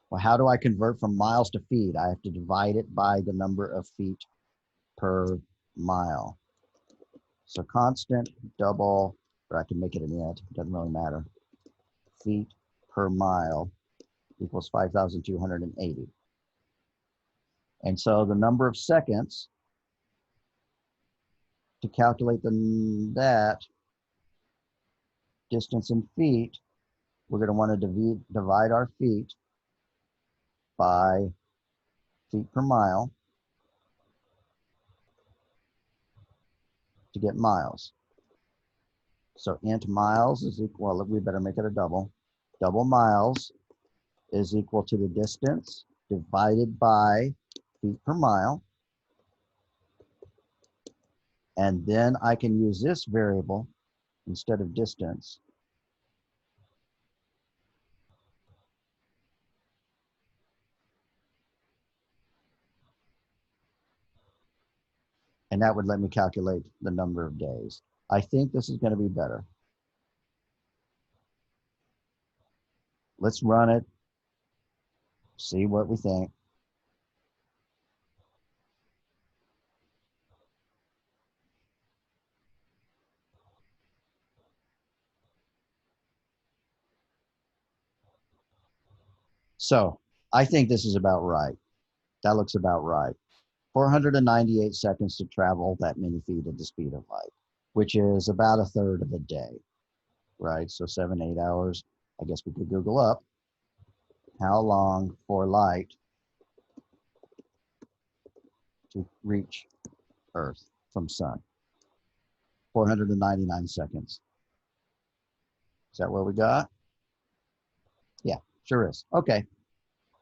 Well, how do I convert from miles to feet? I have to divide it by the number of feet per mile. So constant double, or I can make it an int, doesn't really matter. Feet per mile equals 5,280. And so the number of seconds to calculate that distance in feet, we're going to want to divide our feet by feet per mile to get miles. So int miles is equal, well, we better make it a double. Double miles is equal to the distance divided by feet per mile. And then I can use this variable instead of distance. And that would let me calculate the number of days. I think this is going to be better. Let's run it, see what we think. So I think this is about right. That looks about right. 498 seconds to travel that many feet at the speed of light, which is about a third of a day, right? So 7, 8 hours. I guess we could Google up how long for light to reach Earth from sun. 499 seconds. Is that what we got? Yeah, sure is. Okay.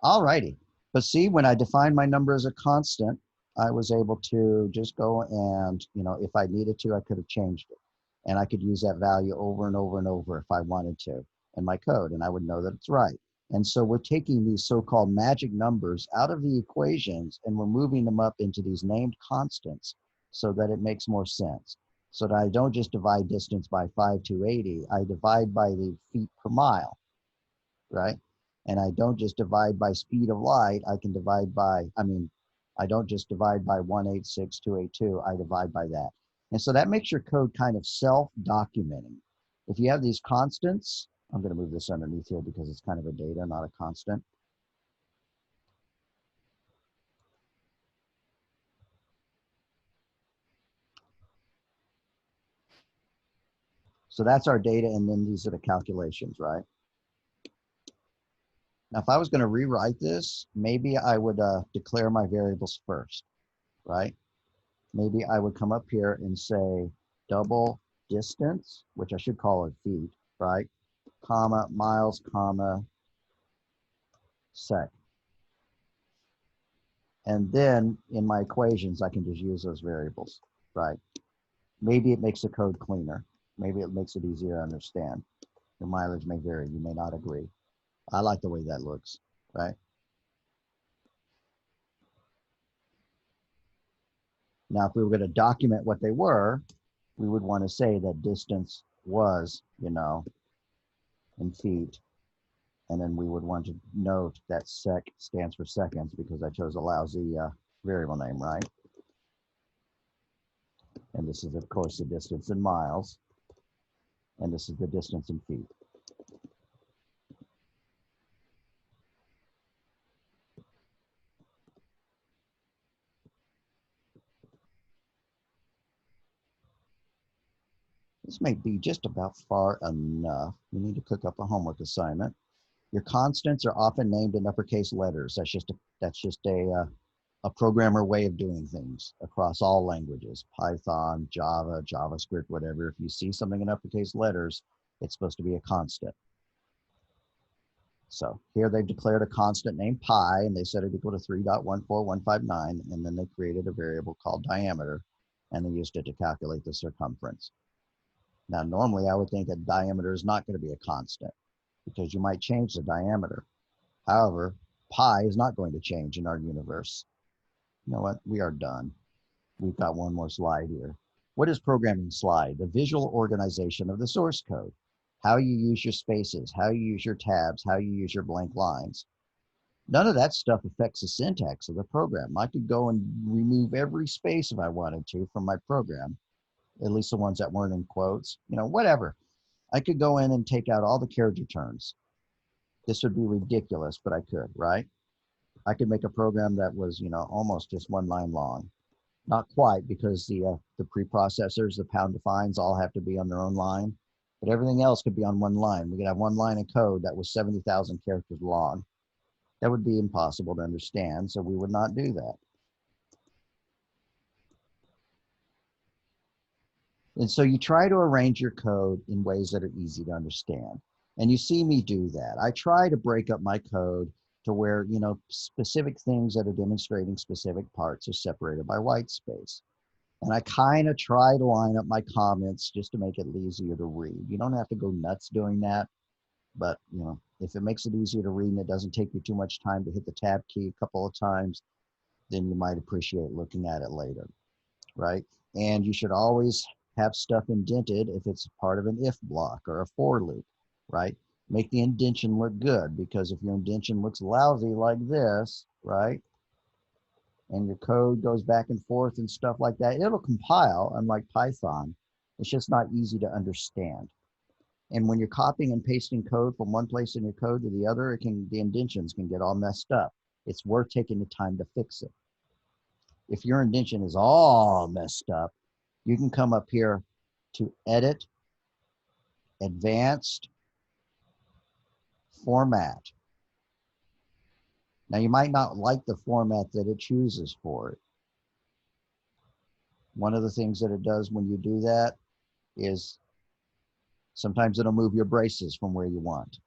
All righty. But see, when I defined my number as a constant, I was able to just go and, if I needed to, I could have changed it. And I could use that value over and over and over if I wanted to in my code, and I would know that it's right. And so we're taking these so-called magic numbers out of the equations and we're moving them up into these named constants so that it makes more sense. So that I don't just divide distance by 5,280, I divide by the feet per mile, right? And I don't just divide by speed of light, I can divide by, I don't just divide by 186,282, I divide by that. And so that makes your code kind of self-documenting. If you have these constants, I'm going to move this underneath here because it's kind of a data, not a constant. So that's our data, and then these are the calculations, right? Now, if I was going to rewrite this, maybe I would declare my variables first. right? Maybe I would come up here and say double distance, which I should call it feet, right? Comma, miles, comma, sec. And then in my equations, I can just use those variables, right? Maybe it makes the code cleaner. Maybe it makes it easier to understand. Your mileage may vary. You may not agree. I like the way that looks, right? Now, if we were going to document what they were, we would want to say that distance was, in feet. And then we would want to note that sec stands for seconds because I chose a lousy variable name, right? And this is, of course, the distance in miles. And this is the distance in feet. This may be just about far enough. You need to cook up a homework assignment. Your constants are often named in uppercase letters. That's just a programmer way of doing things across all languages, Python, Java, JavaScript, whatever. If you see something in uppercase letters, it's supposed to be a constant. So here they've declared a constant named pi, and they set it equal to 3.14159, and then they created a variable called diameter, and they used it to calculate the circumference. Now, normally I would think that diameter is not going to be a constant because you might change the diameter. However, pi is not going to change in our universe. You know what? We are done. We've got one more slide here. What is programming slide? The visual organization of the source code. How you use your spaces, how you use your tabs, how you use your blank lines. None of that stuff affects the syntax of the program. I could go and remove every space if I wanted to from my program, at least the ones that weren't in quotes, whatever. I could go in and take out all the character turns. This would be ridiculous, but I could, right? I could make a program that was, almost just one line long. Not quite, because the preprocessors, the pound defines, all have to be on their own line, but everything else could be on one line. We could have one line of code that was 70,000 characters long. That would be impossible to understand, so we would not do that. And so you try to arrange your code in ways that are easy to understand. And you see me do that. I try to break up my code to where, specific things that are demonstrating specific parts are separated by white space. And I kind of try to line up my comments just to make it easier to read. You don't have to go nuts doing that, but if it makes it easier to read and it doesn't take you too much time to hit the tab key a couple of times, then you might appreciate looking at it later, right? And you should always have stuff indented if it's part of an if block or a for loop, right? Make the indentation look good, because if your indentation looks lousy like this, right, and your code goes back and forth and stuff like that, it'll compile, unlike Python. It's just not easy to understand. And when you're copying and pasting code from one place in your code to the other, the indentations can get all messed up. It's worth taking the time to fix it. If your indentation is all messed up, you can come up here to Edit, Advanced, Format. Now, you might not like the format that it chooses for it. One of the things that it does when you do that is sometimes it'll move your braces from where you want.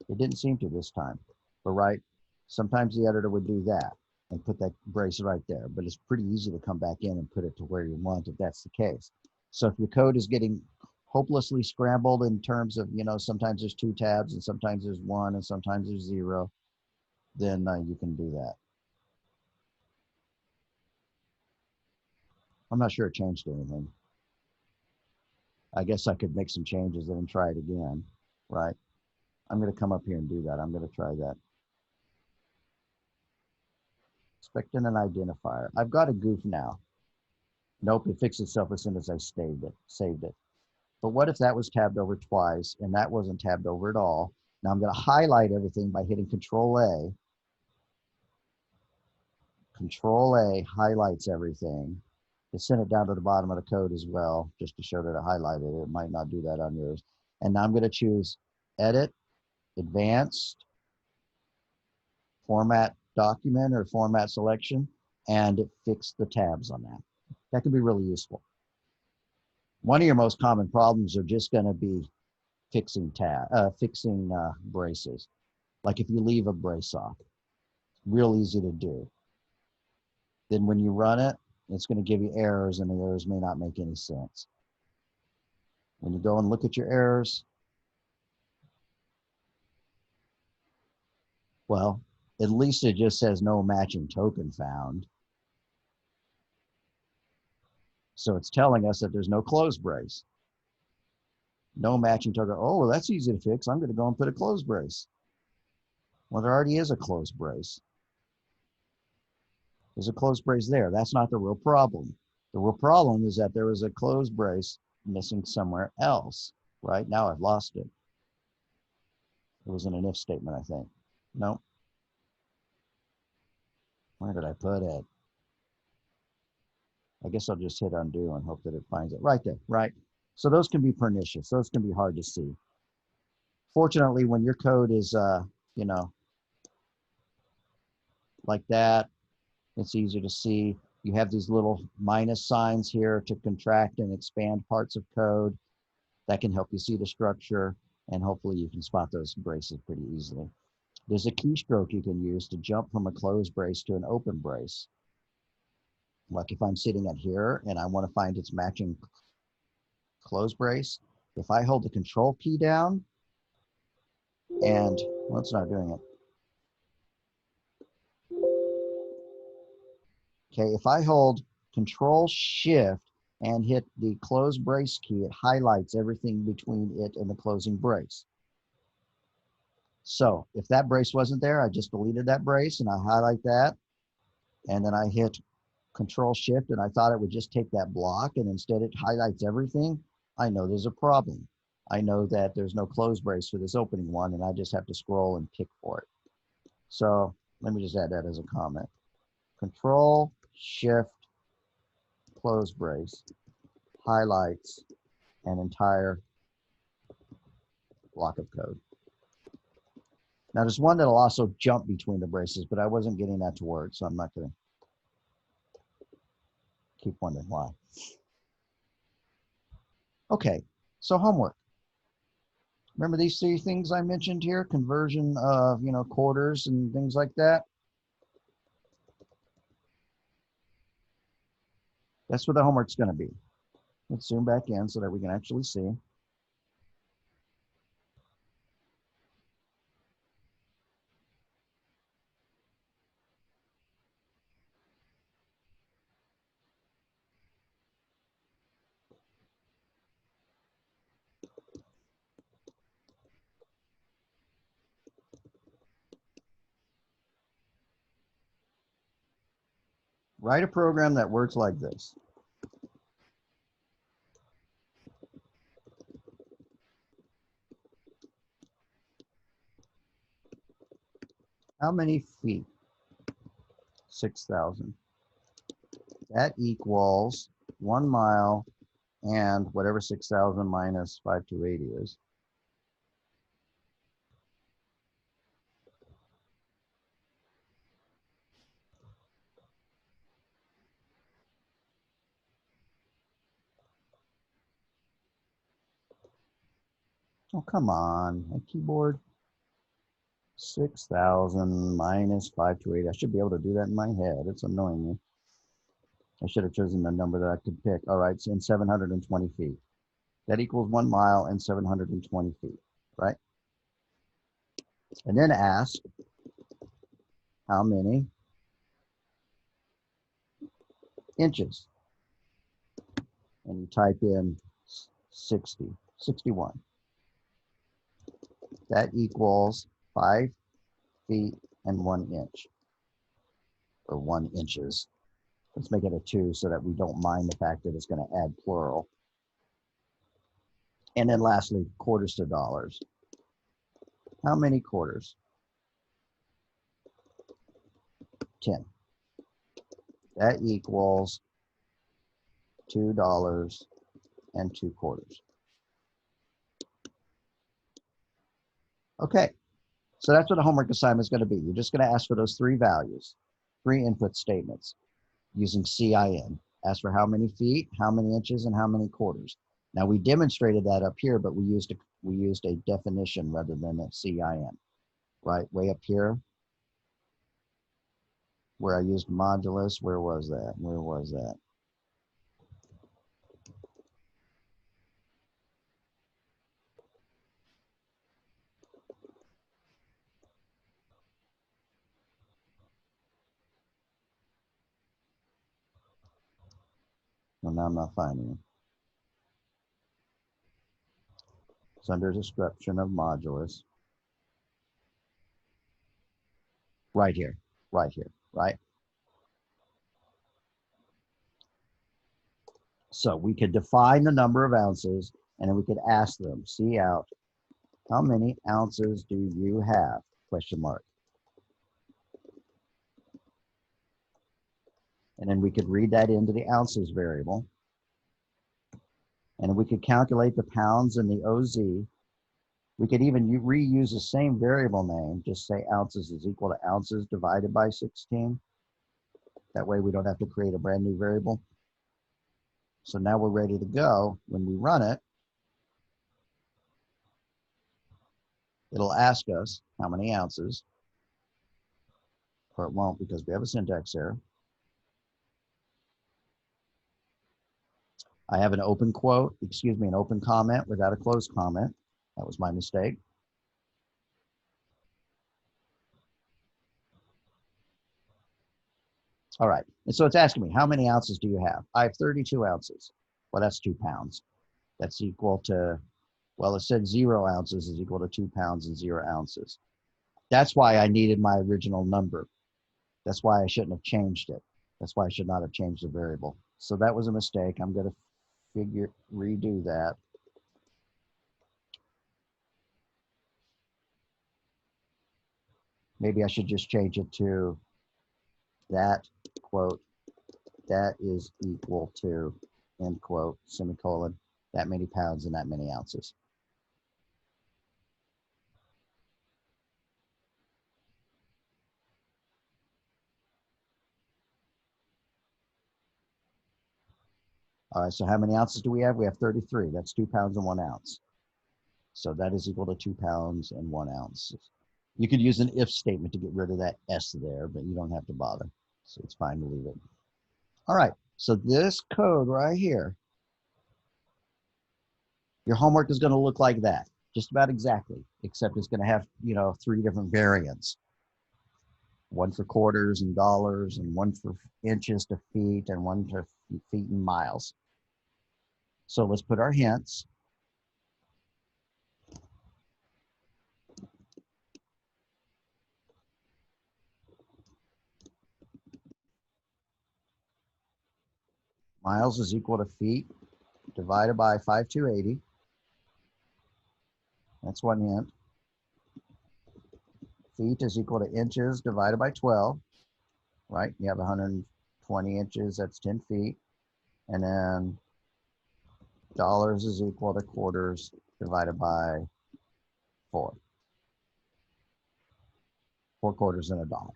It didn't seem to this time, but right, sometimes the editor would do that and put that brace right there, but it's pretty easy to come back in and put it to where you want if that's the case. So if your code is getting hopelessly scrambled in terms of, sometimes there's 2 tabs and sometimes there's 1 and sometimes there's 0, then you can do that. I'm not sure it changed anything. I guess I could make some changes and then try it again, right? I'm going to come up here and do that. I'm going to try that. Expecting an identifier. I've got a goof now. Nope, it fixed itself as soon as I saved it. But what if that was tabbed over twice and that wasn't tabbed over at all? Now I'm going to highlight everything by hitting Control A. Control A highlights everything. It sent it down to the bottom of the code as well, just to show that it highlighted it. It might not do that on yours. And now I'm going to choose Edit, Advanced, Format Document or Format Selection. and it fixed the tabs on that. That can be really useful. One of your most common problems are just going to be fixing braces. Like if you leave a brace off, real easy to do. Then when you run it, it's going to give you errors, and the errors may not make any sense. When you go and look at your errors, well, at least it just says no matching token found. So it's telling us that there's no close brace. No matching token. Oh, well, that's easy to fix. I'm going to go and put a close brace. Well, there already is a close brace. There's a close brace there. That's not the real problem. The real problem is that there was a close brace missing somewhere else. Right now I've lost it. It was in an if statement, I think. No. Where did I put it? I guess I'll just hit undo and hope that it finds it. Right there, right? So those can be pernicious. Those can be hard to see. Fortunately, when your code is, you know, like that, it's easier to see. You have these little minus signs here to contract and expand parts of code. That can help you see the structure, and hopefully you can spot those braces pretty easily. There's a keystroke you can use to jump from a closed brace to an open brace. Like if I'm sitting at here and I want to find its matching closed brace, if I hold the control key down and, well, it's not doing it. Okay, if I hold control shift and hit the close brace key, it highlights everything between it and the closing brace. So if that brace wasn't there, I just deleted that brace and I highlight that, and then I hit control shift and I thought it would just take that block, and instead it highlights everything. I know there's a problem. I know that there's no close brace for this opening one, and I just have to scroll and pick for it. So let me just add that as a comment. Control shift close brace highlights an entire block of code. Now there's one that'll also jump between the braces, but I wasn't getting that to work, so I'm not going to keep wondering why. Okay, so homework. Remember these three things I mentioned here? Conversion of, you know, quarters and things like that. That's what the homework's going to be. Let's zoom back in so that we can actually see. Write a program that works like this. How many feet? 6,000. That equals 1 mile and whatever 6,000 minus 5280 is. Oh, come on, my keyboard. 6,000 minus 5280. I should be able to do that in my head. It's annoying me. I should have chosen the number that I could pick. All right, so in 720 feet. That equals 1 mile and 720 feet, right? And then ask how many inches. And you type in 61. That equals 5 feet and 1 inch, or 1 inches. Let's make it a 2 so that we don't mind the fact that it's going to add plural. And then lastly, quarters to dollars. How many quarters? 10. That equals $2 and 2 quarters. Okay, so that's what a homework assignment is going to be. You're just going to ask for those 3 values, 3 input statements. using CIN. Ask for how many feet, how many inches, and how many quarters. Now we demonstrated that up here, but we used a definition rather than a CIN. Right, way up here, where I used modulus. Where was that? Where was that? Well, now I'm not finding it. It's under description of modulus. Right here, right here, right? So we could define the number of ounces, and then we could ask them, see out, how many ounces do you have? Question mark. And then we could read that into the ounces variable. And we could calculate the pounds and the OZ. We could even reuse the same variable name, just say ounces is equal to ounces divided by 16. That way we don't have to create a brand new variable. So now we're ready to go. When we run it, it'll ask us how many ounces, or it won't because we have a syntax error. I have an open quote, excuse me, an open comment without a closed comment. That was my mistake. All right, and so it's asking me, how many ounces do you have? I have 32 ounces. Well, that's 2 pounds. That's equal to, well, it said 0 ounces is equal to 2 pounds and 0 ounces. That's why I needed my original number. That's why I shouldn't have changed it. That's why I should not have changed the variable. So that was a mistake. I'm going to redo that. Maybe I should just change it to that quote, that is equal to, end quote, semicolon, that many pounds and that many ounces. All right, so how many ounces do we have? We have 33. That's 2 pounds and 1 ounce. So that is equal to 2 pounds and 1 ounce. You could use an if statement to get rid of that S there, but you don't have to bother. So it's fine to leave it. All right, so this code right here, your homework is going to look like that, just about exactly, except it's going to have, 3 different variants. One for quarters and dollars, and one for inches to feet, and one for feet and miles. So let's put our hints. Miles is equal to feet divided by 5280. That's one hint. Feet is equal to inches divided by 12, right? You have 120 inches, that's 10 feet. And then dollars is equal to quarters divided by 4. 4 quarters in a dollar.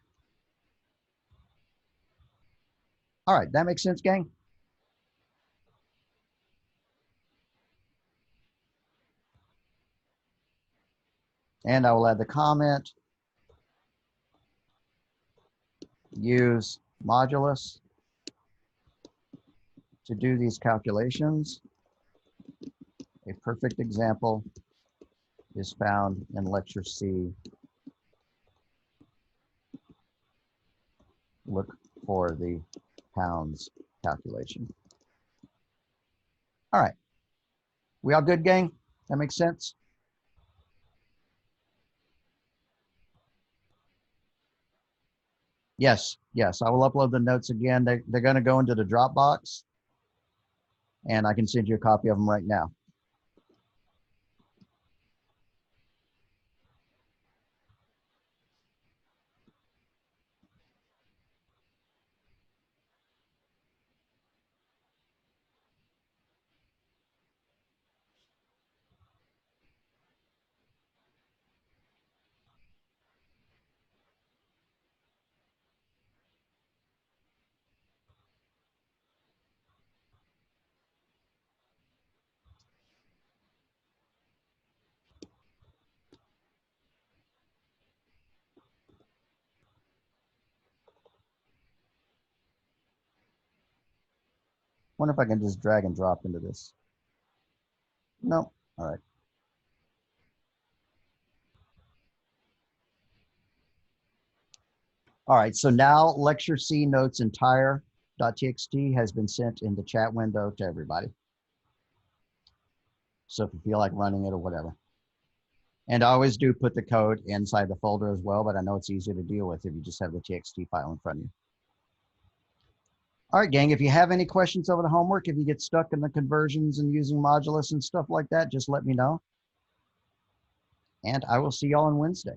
All right, that makes sense, gang? And I will add the comment, use modulus to do these calculations. A perfect example is found in Lecture C. Look for the pounds calculation. All right. We all good, gang? That makes sense? Yes, yes. I will upload the notes again. They're going to go into the Dropbox, and I can send you a copy of them right now. Wonder if I can just drag and drop into this. No. All right. All right, so now Lecture C notes entire.txt has been sent in the chat window to everybody. So if you feel like running it or whatever. And I always do put the code inside the folder as well, but I know it's easier to deal with if you just have the txt file in front of you. All right, gang, if you have any questions over the homework, if you get stuck in the conversions and using modulus and stuff like that, just let me know. And I will see y'all on Wednesday.